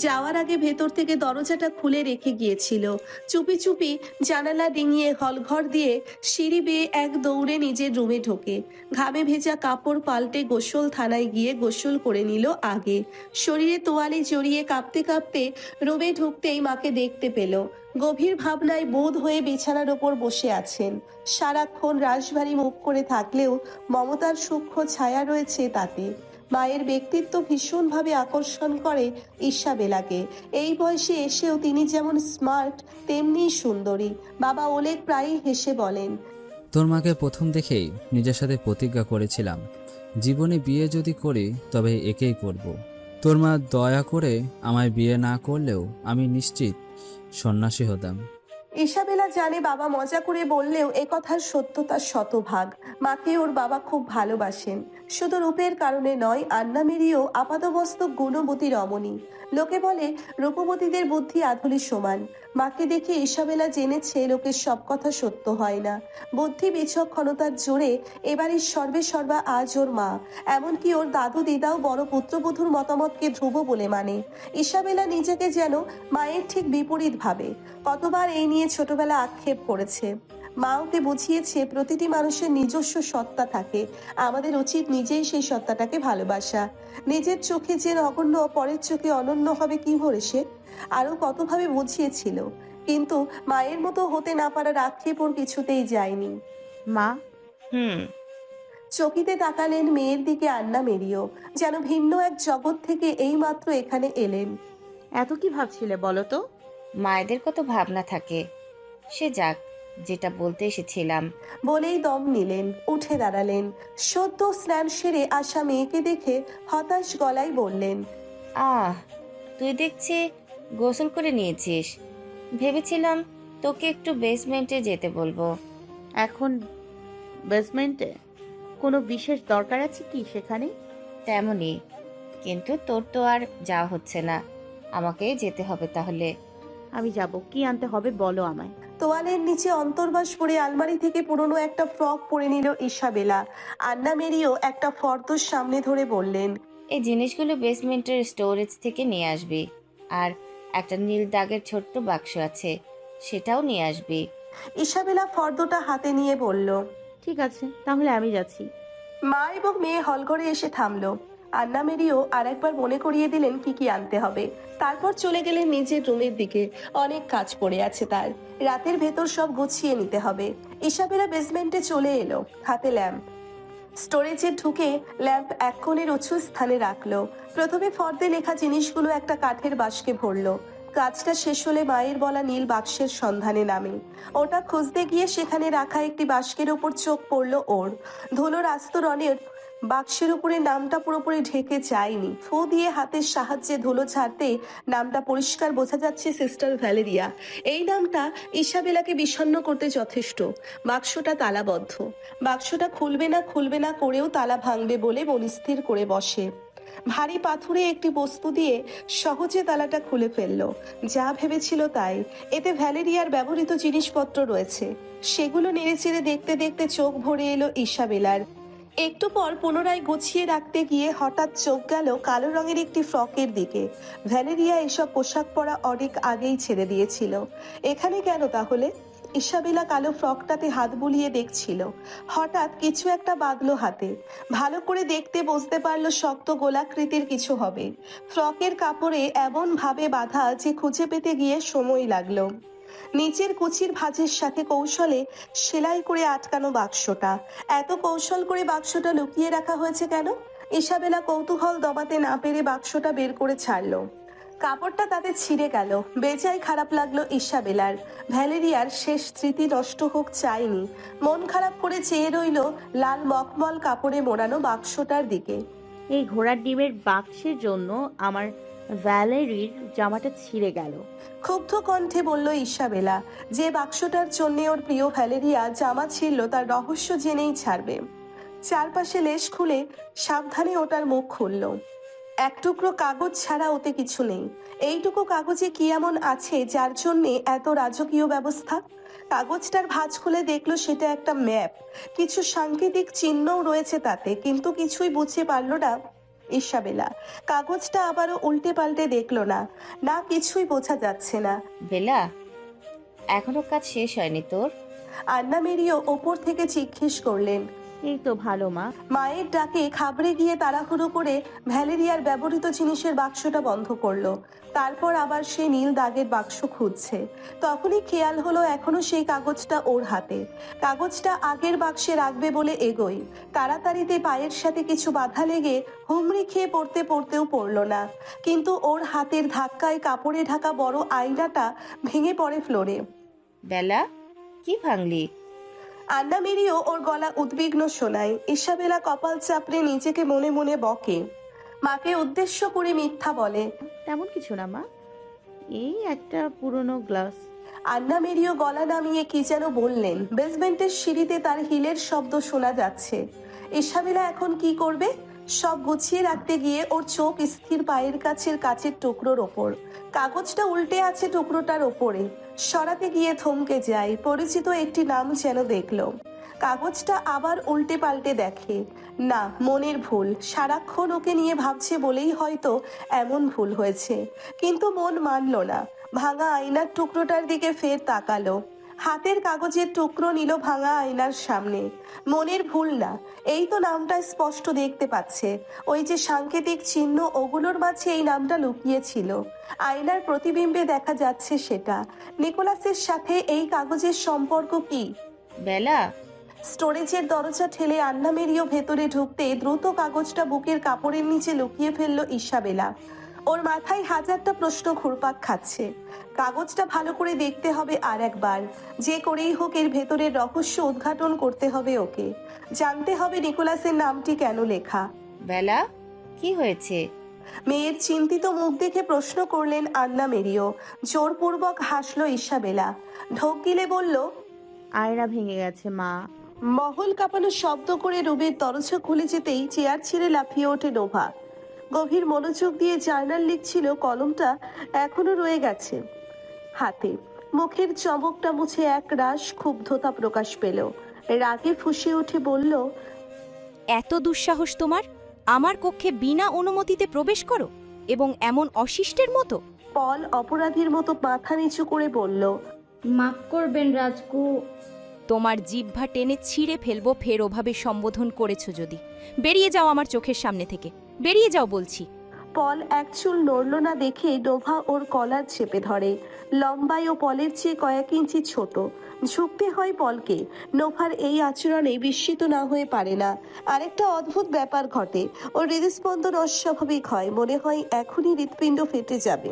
যাওয়ার আগে ভেতর থেকে দরজাটা খুলে রেখে গিয়েছিল। চুপি চুপি জানালা ডিঙিয়ে হলঘর দিয়ে সিঁড়ি বেয়ে এক দৌড়ে নিজের রুমে ঢোকে। ঘামে ভেজা কাপড় পাল্টে গোসলখানায় গিয়ে গোসল করে নিল আগে। শরীরে তোয়ালে জড়িয়ে কাঁপতে কাঁপতে রুমে ঢুকতেই মাকে দেখতে পেল। গভীর ভাবনায় বোধ হয়ে বিছানার ওপর বসে আছেন। সারাক্ষণ রাশভারী মুখ করে থাকলেও মমতার সূক্ষ্ম ছায়া রয়েছে তাতে। মায়ের ব্যক্তিত্ব ভীষণভাবে আকর্ষণ করে ইসাবেলাকে। এই বয়সে এসেও তিনি যেমন স্মার্ট তেমনি সুন্দরী। বাবা ওলেগ প্রায়ই হেসে বলেন, তোর মাকে প্রথম দেখেই নিজের সাথে প্রতিজ্ঞা করেছিলাম, জীবনে বিয়ে যদি করি তবে একেই করব। তোর মা দয়া করে আমায় বিয়ে না করলেও আমি নিশ্চিত সন্ন্যাসী হতাম। ইসাবেলা জানে বাবা মজা করে বললেও একথার সত্যতা শতভাগ। মাকে ওর বাবা খুব ভালোবাসেন, শুধু রূপের কারণে নয়, আন্নামেরিও আপাতমস্তক গুণবতী রমণী। লোকে বলে রূপবতীদের বুদ্ধি আধুলির সমান। মাকে দেখে ইসাবেলা জেনেছে লোকের সব কথা সত্য হয় না। বুদ্ধি বিচক্ষণতার জোরে এবারের সর্বে সর্বা আজ ওর মা। এমনকি ওর দাদু দিদাও বড় পুত্রবধূর মতামতকে ধ্রুব বলে মানে। ইসাবেলা নিজেকে যেন মায়ের ঠিক বিপরীত ভাবে। কতবার এই নিয়ে ছোটবেলা আক্ষেপ করেছে। মা ওকে বুঝিয়েছে প্রতিটি মানুষের নিজস্ব সত্তা থাকে, আমাদের উচিত নিজেই সেই সত্তাটাকে ভালোবাসা। নিজের চোখে যে নগণ্য পরের চোখে অনন্য হবে কি ভরে সে। আরও কতভাবে বুঝিয়েছিল, কিন্তু মায়ের মতো হতে না পারার আক্ষেপ ওর কিছুতেই যায়নি। মা, হুম। চকিতে তাকালেন মেয়ের দিকে আন্না মেরিও, যেন ভিন্ন এক জগৎ থেকে এইমাত্র এখানে এলেন। এত কি ভাবছিলে বলো তো? মায়েদের কত ভাবনা থাকে। সে যাক, যেটা বলতে এসেছিলাম। বলেই দম নিলেন, উঠে দাঁড়ালেন। সদ্য স্নান সেরে আসা মেয়েকে দেখে হতাশ গলায় বললেন, আহ, তুই দেখছি গোসল করে নিয়েছিস। ভেবেছিলাম তোকে একটু বেসমেন্টে যেতে বলবো। এখন বেসমেন্টে? কোনো বিশেষ দরকার আছে কি সেখানে? তেমনই, কিন্তু তোর তো আর যাওয়া হচ্ছে না, আমাকে যেতে হবে তাহলে। আমি যাব। কি আনতে হবে বলো আমায়। তোয়ালের নিচে অন্তর্বাস পরে আলমারি থেকে পুরনো একটা ফ্রক পরে নিল ইসাবেলা। আন্না মেরিও একটা ফর্দর সামনে ধরে বললেন, এই জিনিসগুলো বেসমেন্টের স্টোরেজ থেকে নিয়ে আসবি। আর একটা নীল দাগের ছোট্ট বাক্স আছে, সেটাও নিয়ে আসবি। ইসাবেলা ফর্দটা হাতে নিয়ে বলল। ঠিক আছে, তাহলে আমি যাচ্ছি। মা এবং মেয়ে হলঘরে এসে থামলো। আন্না মেরিও আর একবার মনে করিয়ে দিলেন কি কি আনতে হবে। তারপর চলে গেলেন নিজের রুমের দিকে। অনেক কাজ পড়ে আছে তার, রাতের ভেতর সব গুছিয়ে নিতে হবে। ইসাবেলা বেসমেন্টে চলে এলো, হাতে ল্যাম্প। স্টোরেজে ঢুকে ল্যাম্প এক কোণের উঁচু স্থানে রাখলো। প্রথমে ফর্দে লেখা জিনিসগুলো একটা কাঠের বাস্কে ভরলো। কাজটা শেষ হলে মায়ের বলা নীল বাক্সের সন্ধানে নামে। ওটা খুঁজতে গিয়ে সেখানে রাখা একটি বাস্কের ওপর চোখ পড়লো ওর। ধুলোর আস্তরণের বাক্সের উপরে নামটা পুরোপুরি ঢেকে যায়নি। ফু দিয়ে হাতের সাহায্যে ধুলো ছাড়তে নামটা পরিষ্কার বোঝা যাচ্ছে, সিস্টার ভ্যালেরিয়া। এই নামটা ইসাবেলাকে বিষণ্ণ করতে যথেষ্ট। বাক্সটা তালাবদ্ধ। বাক্সটা খুলবে না করেও তালা ভাঙবে বলে মনস্থির করে বসে। ভারী পাথুরে একটি বস্তু দিয়ে সহজে তালাটা খুলে ফেললো। যা ভেবেছিল তাই। এতে ভ্যালেরিয়ার ব্যবহৃত জিনিসপত্র রয়েছে। সেগুলো নেড়েচেড়ে দেখতে দেখতে চোখ ভরে এলো ইসাবেলার। একটু পর পুনরায় গুছিয়ে রাখতে গিয়ে হঠাৎ চোখ গেল কালো রঙের একটি ফ্রকের দিকে। ভ্যালেরিয়া এসব পোশাক পরা অনেক আগেই ছেড়ে দিয়েছিল। এখানে কেন তাহলে? ইসাবেলা কালো ফ্রকটাতে হাত বুলিয়ে দেখছিল। হঠাৎ কিছু একটা বাঁধলো হাতে। ভালো করে দেখতে বুঝতে পারলো শক্ত গোলাকৃতির কিছু হবে। ফ্রকের কাপড়ে এমন ভাবে বাঁধা যে খুঁজে পেতে গিয়ে সময় লাগলো। নিচের কুচির ভাঁজের সাথে কৌশলে সেলাই করে আটকানো বাক্সটা। এত কৌশল করে বাক্সটা লুকিয়ে রাখা হয়েছে কেন? ইসাবেলা কৌতূহল দবাতে না পেরে বাক্সটা বের করে ছাড়লো। কাপড়টা তাতে ছিঁড়ে গেল। বেজায় খারাপ লাগলো ইসাবেলার। ভ্যালেরিয়ার শেষ স্মৃতি নষ্ট হোক চায়নি। মন খারাপ করে চেয়ে রইল লাল মখমল কাপড়ে মোড়ানো বাক্সটার দিকে। এই ঘোড়ার ডিমের বাক্সের জন্য আমার ভ্যালেরির জামাটা ছিঁড়ে গেল। ক্ষুব্ধ কণ্ঠে বলল ইসাবেলা। যে বাক্সটার জন্য ওর প্রিয় ভ্যালেরিয়া জামা ছিঁড়ল তার রহস্য জেনেই ছাড়বে। চারপাশে লেশ খুলে সাবধানে ওটার মুখ খুলল। এক টুকরো কাগজ ছাড়া ওতে কিছু নেই। এইটুকু কাগজে কি এমন আছে যার জন্যে এত রাজকীয় ব্যবস্থা? কাগজটার ভাঁজ খুলে দেখলো সেটা একটা ম্যাপ। কিছু সাংকেতিক চিহ্নও রয়েছে তাতে, কিন্তু কিছুই বুঝতে পারলো না ইসাবেলা। কাগজটা আবারও উল্টে পাল্টে দেখলো না। না, কিছুই বোঝা যাচ্ছে না। বেলা, এখনো কাজ শেষ হয়নি তোর? আন্না মেরিও ওপর থেকে জিজ্ঞেস করলেন। এই তো ভালো মা। মায়ের ডাকে খাবড়ে গিয়ে তাড়াহুড়ো করে ভ্যালেরিয়ার ব্যবহৃত জিনিসের বাক্সটা বন্ধ করলো। তারপর আবার সে নীল দাগের বাক্স খুঁজছে। তখনই খেয়াল হলো এখনো সেই কাগজটা ওর হাতে। কাগজটা আগের বাক্সে রাখবে বলে এগোই। তাড়াতাড়িতে পায়ের সাথে কিছু বাধা লেগে হুমড়ি খেয়ে পড়তেও পড়লো না। কিন্তু ওর হাতের ধাক্কায় কাপড়ে ঢাকা বড় আয়নাটা ভেঙে পড়ে ফ্লোরে। বেলা, কি ভাঙলি? আন্না মেরিও ওর গলা উদ্বিগ্ন শোনায়। ইসাবেলা কপাল চাপড়ে নিজেকে মনে মনে বকে। মাকে উদ্দেশ্য করে মিথ্যা বলে। তেমন কিছু না মা, এই একটা পুরনো গ্লাস। আন্না মেরিও গলা নামিয়ে কি যেন বললেন। বেসমেন্টের সিঁড়িতে তার হিলের শব্দ শোনা যাচ্ছে। ইসাবেলা এখন কি করবে? সব গুছিয়ে রাখতে গিয়ে ওর চোখ স্থির পায়ের কাছের কাচের টুকরোর ওপর। কাগজটা উল্টে আছে টুকরোটার ওপরে। সরাতে গিয়ে থমকে যায়। পরিচিত একটি নাম যেন দেখলো। কাগজটা আবার উল্টে পাল্টে দেখে। না, মনের ভুল। সারাক্ষণ ওকে নিয়ে ভাবছে বলেই হয়তো এমন ভুল হয়েছে। কিন্তু মন মানল না। ভাঙা আয়নার টুকরোটার দিকে ফের তাকালো। হাতের কাগজের টুকরো নিল ভাঙা আয়নার সামনে। মনের ভুল না, এই তো নামটা স্পষ্ট দেখতে পাচ্ছে। ওই যে সাংকেতিক চিহ্ন, ওগুলোর মাঝে এই নামটা লুকিয়ে ছিল। আয়নার প্রতিবিম্বে দেখা যাচ্ছে সেটা। নিকোলাসের সাথে এই কাগজের সম্পর্ক কি? বেলা, স্টোরেজের দরজা ঠেলে আন্না মেরিও ভেতরে ঢুকতে দ্রুত কাগজটা বুকের কাপড়ের নিচে লুকিয়ে ফেললো ইসাবেলা। ওর মাথায় হাজারটা প্রশ্ন ঘুরপাক খাচ্ছে। কাগজটা ভালো করে দেখতে হবে আর একবার। যে করেই হোক এর ভেতরের রহস্য উদ্ঘাটন করতে হবে ওকে। জানতে হবে নিকোলাসের নামটি কেন লেখা। বেলা, কি হয়েছে? মেয়ের চিন্তিত মুখ দেখে প্রশ্ন করলেন আন্না মেরিও। জোরপূর্বক হাসলো ইসাবেলা। ঢোক গিলে বলল, আয়না ভেঙে গেছে মা। মহল কাঁপানো শব্দ করে রুমের দরজা খুলে যেতেই চেয়ার ছেড়ে লাফিয়ে ওঠে নোভা। গভীর মনোযোগ দিয়ে জার্নাল লিখছিল, কলমটা এখনো রয়ে গেছে হাতে। মুখের চমকটা মুছে এক রাশ ক্ষুব্ধতা প্রকাশ পেল। রাগে ফুঁসে উঠে বলল, এত দুঃসাহস তোমার? আমার কক্ষে বিনা অনুমতিতে প্রবেশ করো, এবং এমন অশিষ্টের মতো? পল অপরাধীর মতো মাথা নিচু করে বলল, মাফ করবেন রাজকু। তোমার জিহ্বা টেনে ছিঁড়ে ফেলবো ফের ওভাবে সম্বোধন করেছো যদি। বেরিয়ে যাও আমার চোখের সামনে থেকে, বেরিয়ে যাও বলছি। পল এক চুল নড়ল না দেখে নোভা ওর কলার চেপে ধরে। লম্বায় ও পলের চেয়ে কয়েক ইঞ্চি ছোট। ঝুঁকতে হয় পলকে। নোভার এই আচরণে বিস্মিত না হয়ে পারে না। আরেকটা অদ্ভুত ব্যাপার ঘটে। ওর হৃদস্পন্দন অস্বাভাবিক হয়, মনে হয় এখনই হৃৎপিণ্ড ফেটে যাবে।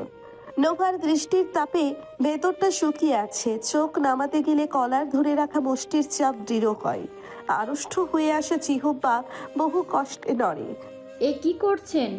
নোভার দৃষ্টির তাপে ভেতরটা শুকিয়ে আছে। চোখ নামাতে গেলে কলার ধরে রাখা মুষ্টির চাপ দৃঢ় হয়। আড়ষ্ট হয়ে আসা জিহ্বা বহু কষ্টে নড়ে। এ কি করছেন?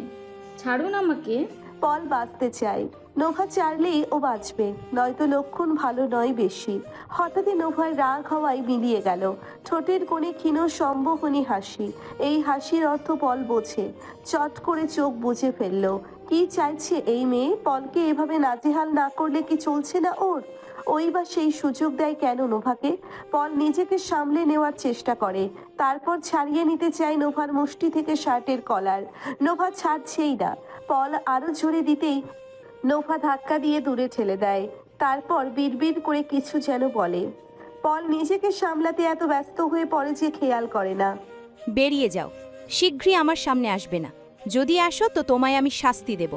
ছাড়ুন আমাকে। পল বাঁচতে চায়। নোভা চাইলেই ও বাঁচবে, নয়তো লক্ষণ ভালো নয় বেশি। হঠাৎই নোভার রাগ হওয়ায় মিলিয়ে গেল। ঠোঁটের কোণে ক্ষীণ সম্মোহনী হাসি। এই হাসির অর্থ পল বোঝে। চট করে চোখ বুজে ফেলল। কি চাইছে এই মেয়ে? পলকে এভাবে নাজেহাল না করলে কি চলছে না ওর? ওই বা সেই সুযোগ দেয় কেন নোভাকে? পল নিজেকে সামলে নেওয়ার চেষ্টা করে। তারপর ছাড়িয়ে নিতে চায় নোভার মুষ্টি থেকে শার্টের কলার। নোভা ছাড়ছেই না। পল আরো জোরে দিতেই নোভা ধাক্কা দিয়ে দূরে ঠেলে দেয়। তারপর বিড়বিড় করে কিছু যেন বলে। পল নিজেকে সামলাতে এত ব্যস্ত হয়ে পড়ে যে খেয়াল করে না। বেরিয়ে যাও, শীঘ্রই আমার সামনে আসবে না। যদি আসো তো তোমায় আমি শাস্তি দেব,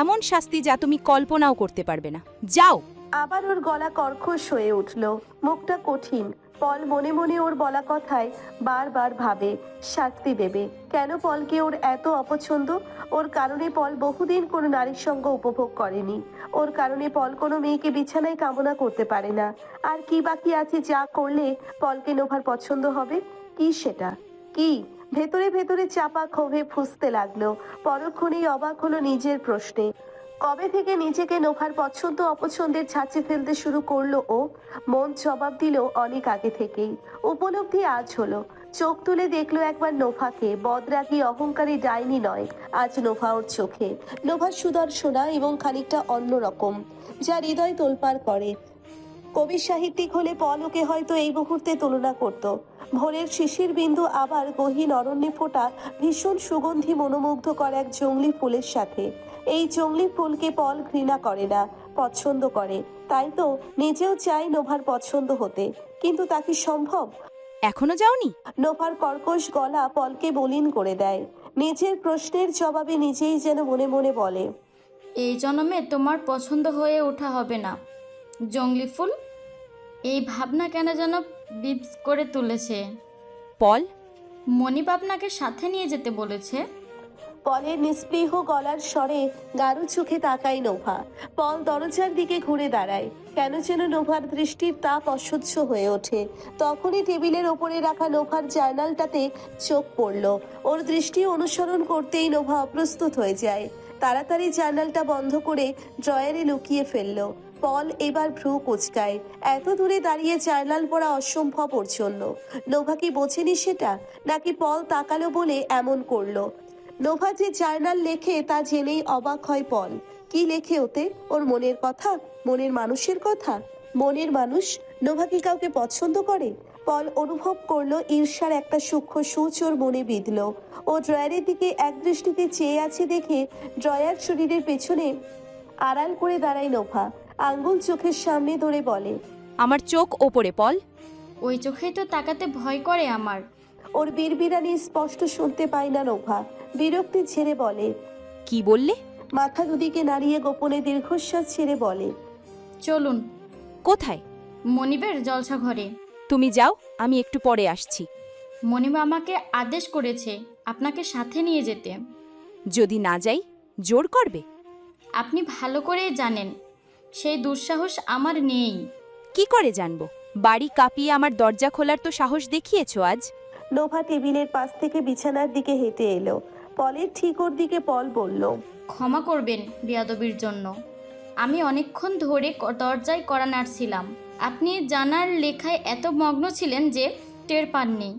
এমন শাস্তি যা তুমি কল্পনাও করতে পারবে না। যাও। আবার ওর গলা কর্কশ হয়ে উঠল, মুখটা কঠিন। পল মনে মনে ওর বলা কথায় বারবার ভাবে শাস্তি দেবে কেন। পলকে ওর এত অপছন্দ। ওর কারণে পল বহুদিন কোনো নারীর সঙ্গ উপভোগ করেনি। ওর কারণে পল কোনো মেয়েকে বিছানায় কামনা করতে পারে না। আর কি বাকি আছে যা করলে পলকে নোভার পছন্দ হবে? কি সেটা? কি? ভেতরে ভেতরে চাপা ক্ষোভে ফুঁসতে লাগলো। পরক্ষণেই অবাক হলো নিজের প্রশ্নে। কবে থেকে নিজেকে নোভার পছন্দ অপছন্দের ছাঁচে ফেলতে শুরু করলো ও? মন জবাব দিল অনেক আগে থেকেই। উপলব্ধি আজ হলো। চোখ তুলে দেখলো একবার নোভাকে। বদরাগী অহংকারী ডাইনি নয় আজ নোভা ওর চোখে। নোভা সুদর্শনা এবং খানিকটা অন্যরকম, যা হৃদয় তোলপাড় করে। কবি সাহিত্যিক হলে পল ওকে হয়তো এই মুহূর্তে তুলনা করত। ভোরের শিশির বিন্দু আবার গহীন অরণ্যে ফোটা ভীষণ সুগন্ধি মনোমুগ্ধকর এক জংলি ফুলের সাথে। এই জংলি ফুলকে পল ঘৃণা করে না, পছন্দ করে। তাই তো নিজেও চায় নোভার পছন্দ হতে, কিন্তু তা কি সম্ভব? এখনো যাওনি? নোভার কর্কশ গলা পলকে মলিন করে দেয়। নিজের প্রশ্নের জবাবে নিজেই যেন মনে মনে বলে, এই জন্মে তোমার পছন্দ হয়ে ওঠা হবে না জংলি ফুল। এই ভাবনা কেন যেন বিপস করে তুলেছে। পল, মনিব আপনাকে সাথে নিয়ে যেতে বলেছে। পলের নিস্পৃহ গলার স্বরে গাঢ় চোখে তাকায় নোভা। পল দরজার দিকে ঘুরে দাঁড়ায়। কেন যেন নোভার দৃষ্টির তাপ অসহ্য হয়ে ওঠে। তখনই টেবিলের ওপরে রাখা নোভার জার্নালটাতে চোখ পড়ল। ওর দৃষ্টি অনুসরণ করতেই নোভা অপ্রস্তুত হয়ে যায়। তাড়াতাড়ি জার্নালটা বন্ধ করে ড্রয়ারে লুকিয়ে ফেলল। পল এবার ভ্রু কুঁচকায়। এত দূরে দাঁড়িয়ে জার্নাল পড়া অসম্ভব ওর জন্য। নোভা কি বোঝেনি সেটা, নাকি পল তাকালো বলে এমন করলো? নোভা যে জার্নাল লেখে তা জেনেই অবাক হয় পল। কি লেখে ওতে? ওর মনের কথা, মনের মানুষের কথা। মনের মানুষ? নোভা কি কাউকে পছন্দ করে? পল অনুভব করলো ঈর্ষার একটা সূক্ষ্ম সূচ ওর মনে বিঁধল। ও ড্রয়ারের দিকে এক দৃষ্টিতে চেয়ে আছে দেখে ড্রয়ার শরীরের পেছনে আড়াল করে দাঁড়ায় নোভা। আঙ্গুল চোখের সামনে ধরে বলে, আমার চোখ ওপরে পল। ওই চোখেই তো তাকাতে ভয় করে আমার। ওর বিড়বিড়ানি স্পষ্ট শুনতে পায় না নোভা, বিরক্তি ছেড়ে বলে। কি বললে? মাথা দুদিকে নাড়িয়ে গোপনে দীর্ঘশ্বাস ছেড়ে বলে। চলুন কোথায়? মনিবের জলসা ঘরে। তুমি যাও, আমি একটু পরে আসছি। মনিব আমাকে আদেশ করেছে আপনাকে সাথে নিয়ে যেতে। যদি না যাই জোর করবে? আপনি ভালো করেই জানেন সেই দুঃসাহস আমার নেই। কি করে জানবো? বাড়ি কাঁপিয়ে আমার দরজা খোলার তো সাহস দেখিয়েছো আজ। নোভা টেবিলের পাশ থেকে বিছানার দিকে হেঁটে এলো। পলের ঠিক ওর দিকে পল বলল। ক্ষমা করবেন বেয়াদবির জন্য। আমি অনেকক্ষণ ধরে দরজায় কড়া নাড়ছিলাম। আপনি জানার লেখায় এত মগ্ন ছিলেন যে টের পাননি।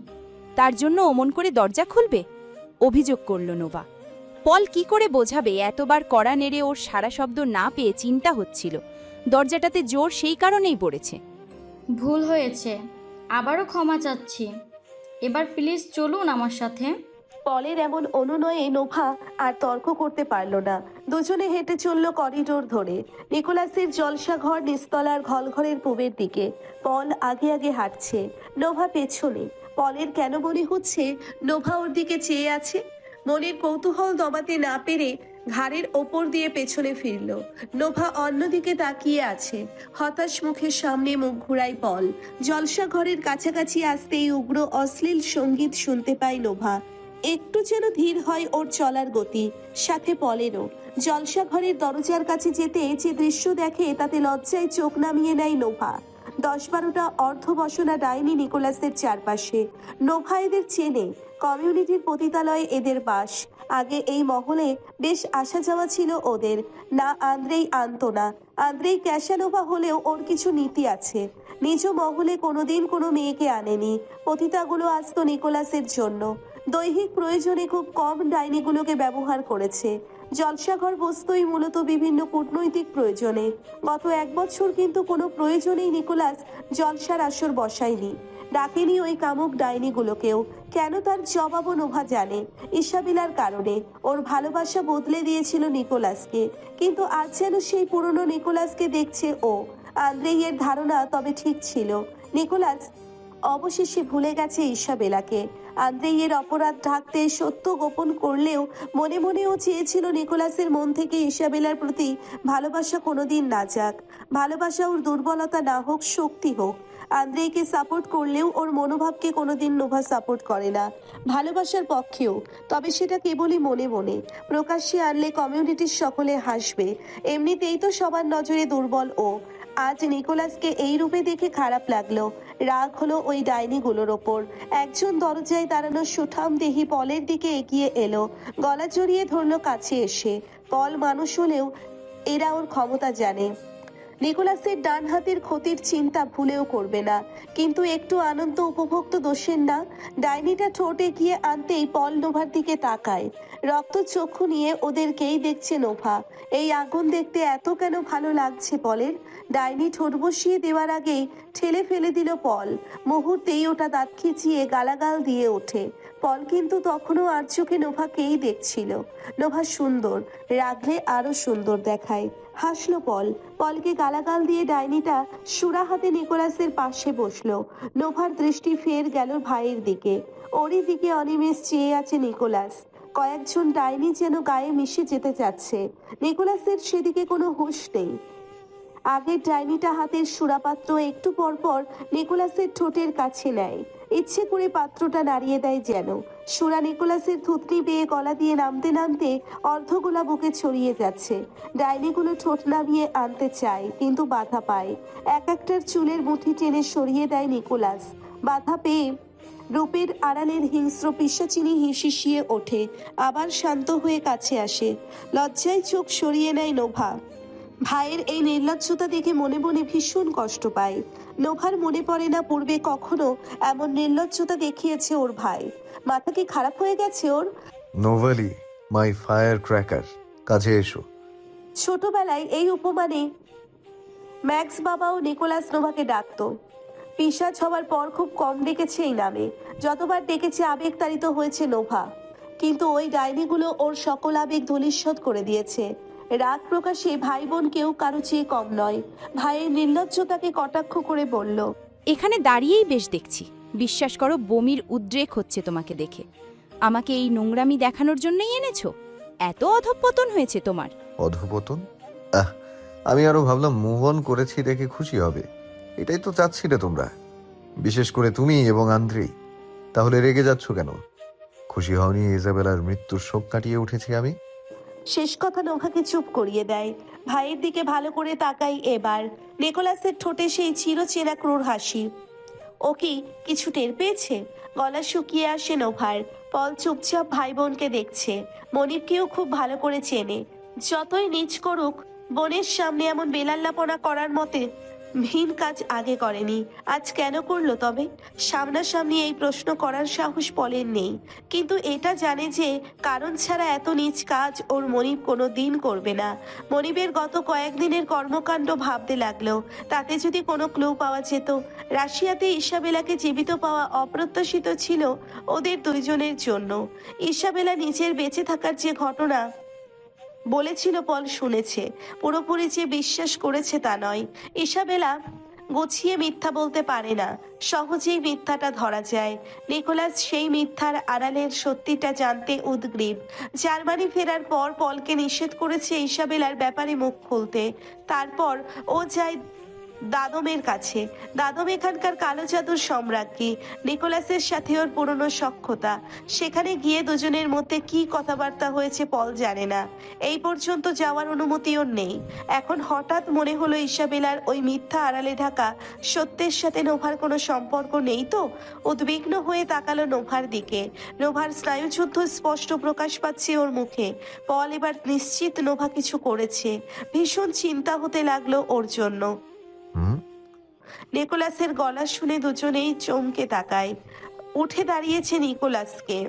তার জন্য অমন করে দরজা খুলবে? অভিযোগ করল নোভা। পল কি করে বোঝাবে এতবার কড়া নেড়ে ওর সারা শব্দ না পেয়ে চিন্তা হচ্ছিল। দরজাটাতে জোর সেই কারণেই পড়েছে। ভুল হয়েছে, আবারও ক্ষমা চাচ্ছি। এবার প্লিজ চলুন আমার সাথে। পলের এমন অনুনয়ে নোভা আর তর্ক করতে পারল না। দুজনে হেঁটে চলল করিডোর ধরে। নিকোলাসের জলসা ঘর নিস্তলার ঘরের পূবের দিকে। পল আগে আগে হাঁটছে, নোভা পেছনে। পলের কেন মনে হচ্ছে নোভা ওর দিকে চেয়ে আছে। মনের কৌতূহল দমাতে না পেরে ঘাড়ের ওপর দিয়ে পেছনে ফিরল। নোভা অন্যদিকে তাকিয়ে আছে। হতাশ মুখের সামনে মুখ ঘুরায় পল। জলসা ঘরের কাছাকাছি আসতেই উগ্র অশ্লীল সঙ্গীত শুনতে পায় নোভা। একটু যেন ধীর হয় ওর চলার গতি, সাথে পলেরও। জলসা ঘরের দরজার কাছে যেতে যে দৃশ্য দেখে তাতে লজ্জায় চোখ নামিয়ে নেয় নোভা। 10-12টা অর্ধবসনা ডাইনি নিকোলাসের চারপাশে। নোভা এদের চেনে, কমিউনিটির পতিতালয়ে এদের বাস। আগে এই মহলে বেশ আসা যাওয়া ছিল ওদের। না আন্দ্রেই আনতো না। আন্দ্রেই ক্যাসানোভা হলেও ওর কিছু নীতি আছে। নিজ মহলে কোনোদিন কোনো মেয়েকে আনেনি। পতিতাগুলো আসতো নিকোলাসের জন্য। দৈহিক প্রয়োজনে খুব কম ডাইনিগুলোকে ব্যবহার করেছে। জলসাঘর বস্তুই মূলত বিভিন্ন কূটনৈতিক প্রয়োজনে। গত 1 বছর কিন্তু কোনো প্রয়োজনেই নিকোলাস জলসার আসর বসায়নি, ডাকেনি ওই কামুক ডাইনিগুলোকেও। কেন তার জবাবও নোভা জানে। ইসাবেলার কারণে। ওর ভালোবাসা বদলে দিয়েছিল নিকোলাসকে, কিন্তু আজ যেন সেই পুরনো নিকোলাসকে দেখছে ও। আন্দ্রেইয়ের ধারণা তবে ঠিক ছিল। নিকোলাস অবশেষে ভুলে গেছে ইসাবেলাকে। আন্দ্রেইয়ের অপরাধ ঢাকতে সত্য গোপন করলেও মনে মনেও চেয়েছিল নিকোলাসের মন থেকে ইসাবেলার প্রতি ভালোবাসা কোনোদিন না যাক। ভালোবাসা ওর দুর্বলতা না হোক, শক্তি হোক। আন্দ্রেইকে সাপোর্ট করলেও ওর মনোভাবকে কোনোদিন নোভা সাপোর্ট করে না, ভালোবাসার পক্ষেও। তবে সেটা কেবলই মনে মনে। প্রকাশ্যে আনলে কমিউনিটির সকলে হাসবে। এমনিতেই তো সবার নজরে দুর্বল ও। আজ নিকোলাসকে এই রূপে দেখে খারাপ লাগলো। রাগ হলো ওই ডাইনিগুলোর ওপর। একজন দরজায় দাঁড়ানো সুঠাম দেহি পলের দিকে এগিয়ে এলো, গলা জড়িয়ে ধরলো কাছে এসে। পল মানুষ হলেও এরা ওর ক্ষমতা জানে। নিকোলাসের ডান হাতের ক্ষতির চিন্তা ভুলেও করবে না, কিন্তু একটু আনন্দ উপভোগ তো দোষের না। ডাইনিটা ঠোঁট এগিয়ে আনতেই পল নোভার দিকে তাকায়। রক্ত চক্ষু নিয়ে ওদেরকেই দেখছে নোভা। এই আগুন দেখতে এত কেন ভালো লাগছে পলের? ডাইনি ঠোঁট বসিয়ে দেওয়ার আগেই ঠেলে ফেলে দিল পল। মুহূর্তেই ওটা দাঁত খিচিয়ে গালাগাল দিয়ে ওঠে। পল কিন্তু তখনও আর চোখে নোভাকেই দেখছিল। নোভা সুন্দর, রাগলে আরো সুন্দর দেখায়। হাসলো পল। পলকে গালাগাল দিয়ে ডাইনিটা সুরা হাতে নিকোলাসের পাশে বসলো। নোভার দৃষ্টি ফের গেল ভাইয়ের দিকে। ওরই দিকে অনিমেষ চেয়ে আছে নিকোলাস। কয়েকজন ডাইনি যেন গায়ে মিশে যেতে চাচ্ছে। নিকোলাসের সেদিকে কোনো হুঁশ নেই। আগের ডাইনিটা হাতের সুরাপাত্র একটু পর পর নিকোলাসের ঠোঁটের কাছে নেয়। ইচ্ছে করে পাত্রটা নাড়িয়ে দেয় যেন। সুরা নিকোলাসের থুতনি পেয়ে গলা দিয়ে নামতে নামতে অর্ধগোলা বুকে ছড়িয়ে যাচ্ছে। ডাইনিগুলো ঠোঁট নামিয়ে আনতে চায়, কিন্তু বাধা পায়। একটার চুলের মুঠি টেনে সরিয়ে দেয় নিকোলাস। বাধা পেয়ে রূপের আড়ালের হিংস্র পিশাচিনি হিসিয়ে ওঠে, আবার শান্ত হয়ে কাছে আসে। লজ্জায় চোখ সরিয়ে নেয় নোভা। ভাইয়ের এই নির্লজ্জতা দেখে মনে মনে ভীষণ কষ্ট পায়। নোভার মনে পড়ে না পূর্বে কখনো এমন নির্লজ্জতা দেখিয়েছে ওর ভাই। মাথা কি খারাপ হয়ে গেছে ওর? নোভালি, মাই ফায়ার ক্র্যাকার, কাজে এসো। ছোটবেলায় এই উপমানে ম্যাক্স বাবাও নিকোলাস নোভাকে ডাকতো। পিশাচ হওয়ার পর খুব কম ডেকেছে এই নামে। যতবার ডেকেছে আবেগতাড়িত হয়েছে নোভা। কিন্তু ওই ডাইনিগুলো ওর সকল আবেগ ধূলিসাৎ করে দিয়েছে। রাগ প্রকাশে ভাই বোন কেউ কারো চেয়ে কম নয়। ভাইয়ের নির্লজ্জতাকে কটাক্ষ করে বলল, এখানে দাঁড়িয়েই বেশ দেখছি। বিশ্বাস করো, বমির উদ্রেক হচ্ছে তোমাকে দেখে। আমাকে এই নোংরামি দেখানোর জন্যই এনেছো? এত অধঃপতন হয়েছে তোমার? অধঃপতন? আমি আরো ভাবলাম মুভ অন করেছি দেখে খুশি হবে। এটাই তো চাচ্ছিলে তোমরা, বিশেষ করে তুমি এবং আন্দ্রি। তাহলে রেগে যাচ্ছ কেন? খুশি হওনি ইজাবেলার মৃত্যুর শোক কাটিয়ে উঠেছি আমি? শেষ কথা নোভাকে চুপ করিয়ে দেয়। ভাইয়ের দিকে ভালো করে তাকাই এবার। নিকোলাসের ঠোঁটে সেই চিরচেনা ক্রূর হাসি। ও কি কিছু টের পেয়েছে? গলা শুকিয়ে আসে নোভার। পল চুপচাপ ভাই বোনকে দেখছে। মনিবকেও খুব ভালো করে চেনে। যতই নিচ করুক, বোনের সামনে এমন বেলাল্লাপনা করার মতে ভিন কাজ আগে করেনি। আজ কেন করলো তবে? সামনাসামনি এই প্রশ্ন করার সাহস পলের নেই, কিন্তু এটা জানে যে কারণ ছাড়া এত নিচ কাজ ওর মনিব কোনো দিন করবে না। মনিবের গত কয়েকদিনের কর্মকাণ্ড ভাবতে লাগলো, তাতে যদি কোনো ক্লু পাওয়া যেত। রাশিয়াতে ইসাবেলাকে জীবিত পাওয়া অপ্রত্যাশিত ছিল ওদের দুইজনের জন্য। ইসাবেলা নিজের বেঁচে থাকার যে ঘটনা বলেছিল পল শুনেছে, পুরোপুরি যে বিশ্বাস করেছে তা নয়। ইসাবেলা গুছিয়ে মিথ্যা বলতে পারে না, সহজেই মিথ্যাটা ধরা যায়। নিকোলাস সেই মিথ্যার আড়ালের সত্যিটা জানতে উদগ্রীব। জার্মানি ফেরার পর পলকে নিষেধ করেছে ইসাবেলার ব্যাপারে মুখ খুলতে। তারপর ও যায় দাদমের কাছে। দাদম এখানকার কালো জাদুর সম্রাজ্ঞী। নিকোলাসের সাথে ওর পুরনো সখ্যতা। সেখানে গিয়ে দুজনের মধ্যে কি কথাবার্তা হয়েছে পল জানে না। এই পর্যন্ত যাওয়ার অনুমতি ওর নেই। এখন হঠাৎ মনে হলো ইসাবেলার ওই মিথ্যা আড়ালে ঢাকা সত্যের সাথে নোভার কোনো সম্পর্ক নেই তো। উদ্বিগ্ন হয়ে তাকালো নোভার দিকে। নোভার স্নায়ুযুদ্ধ স্পষ্ট প্রকাশ পাচ্ছে ওর মুখে। পল এবার নিশ্চিত নোভা কিছু করেছে। ভীষণ চিন্তা হতে লাগলো ওর জন্য। নিকোলাসের গলা শুনে দুজনেই চমকে তাকায়। উঠে দাঁড়িয়েছে নিকোলাসকে।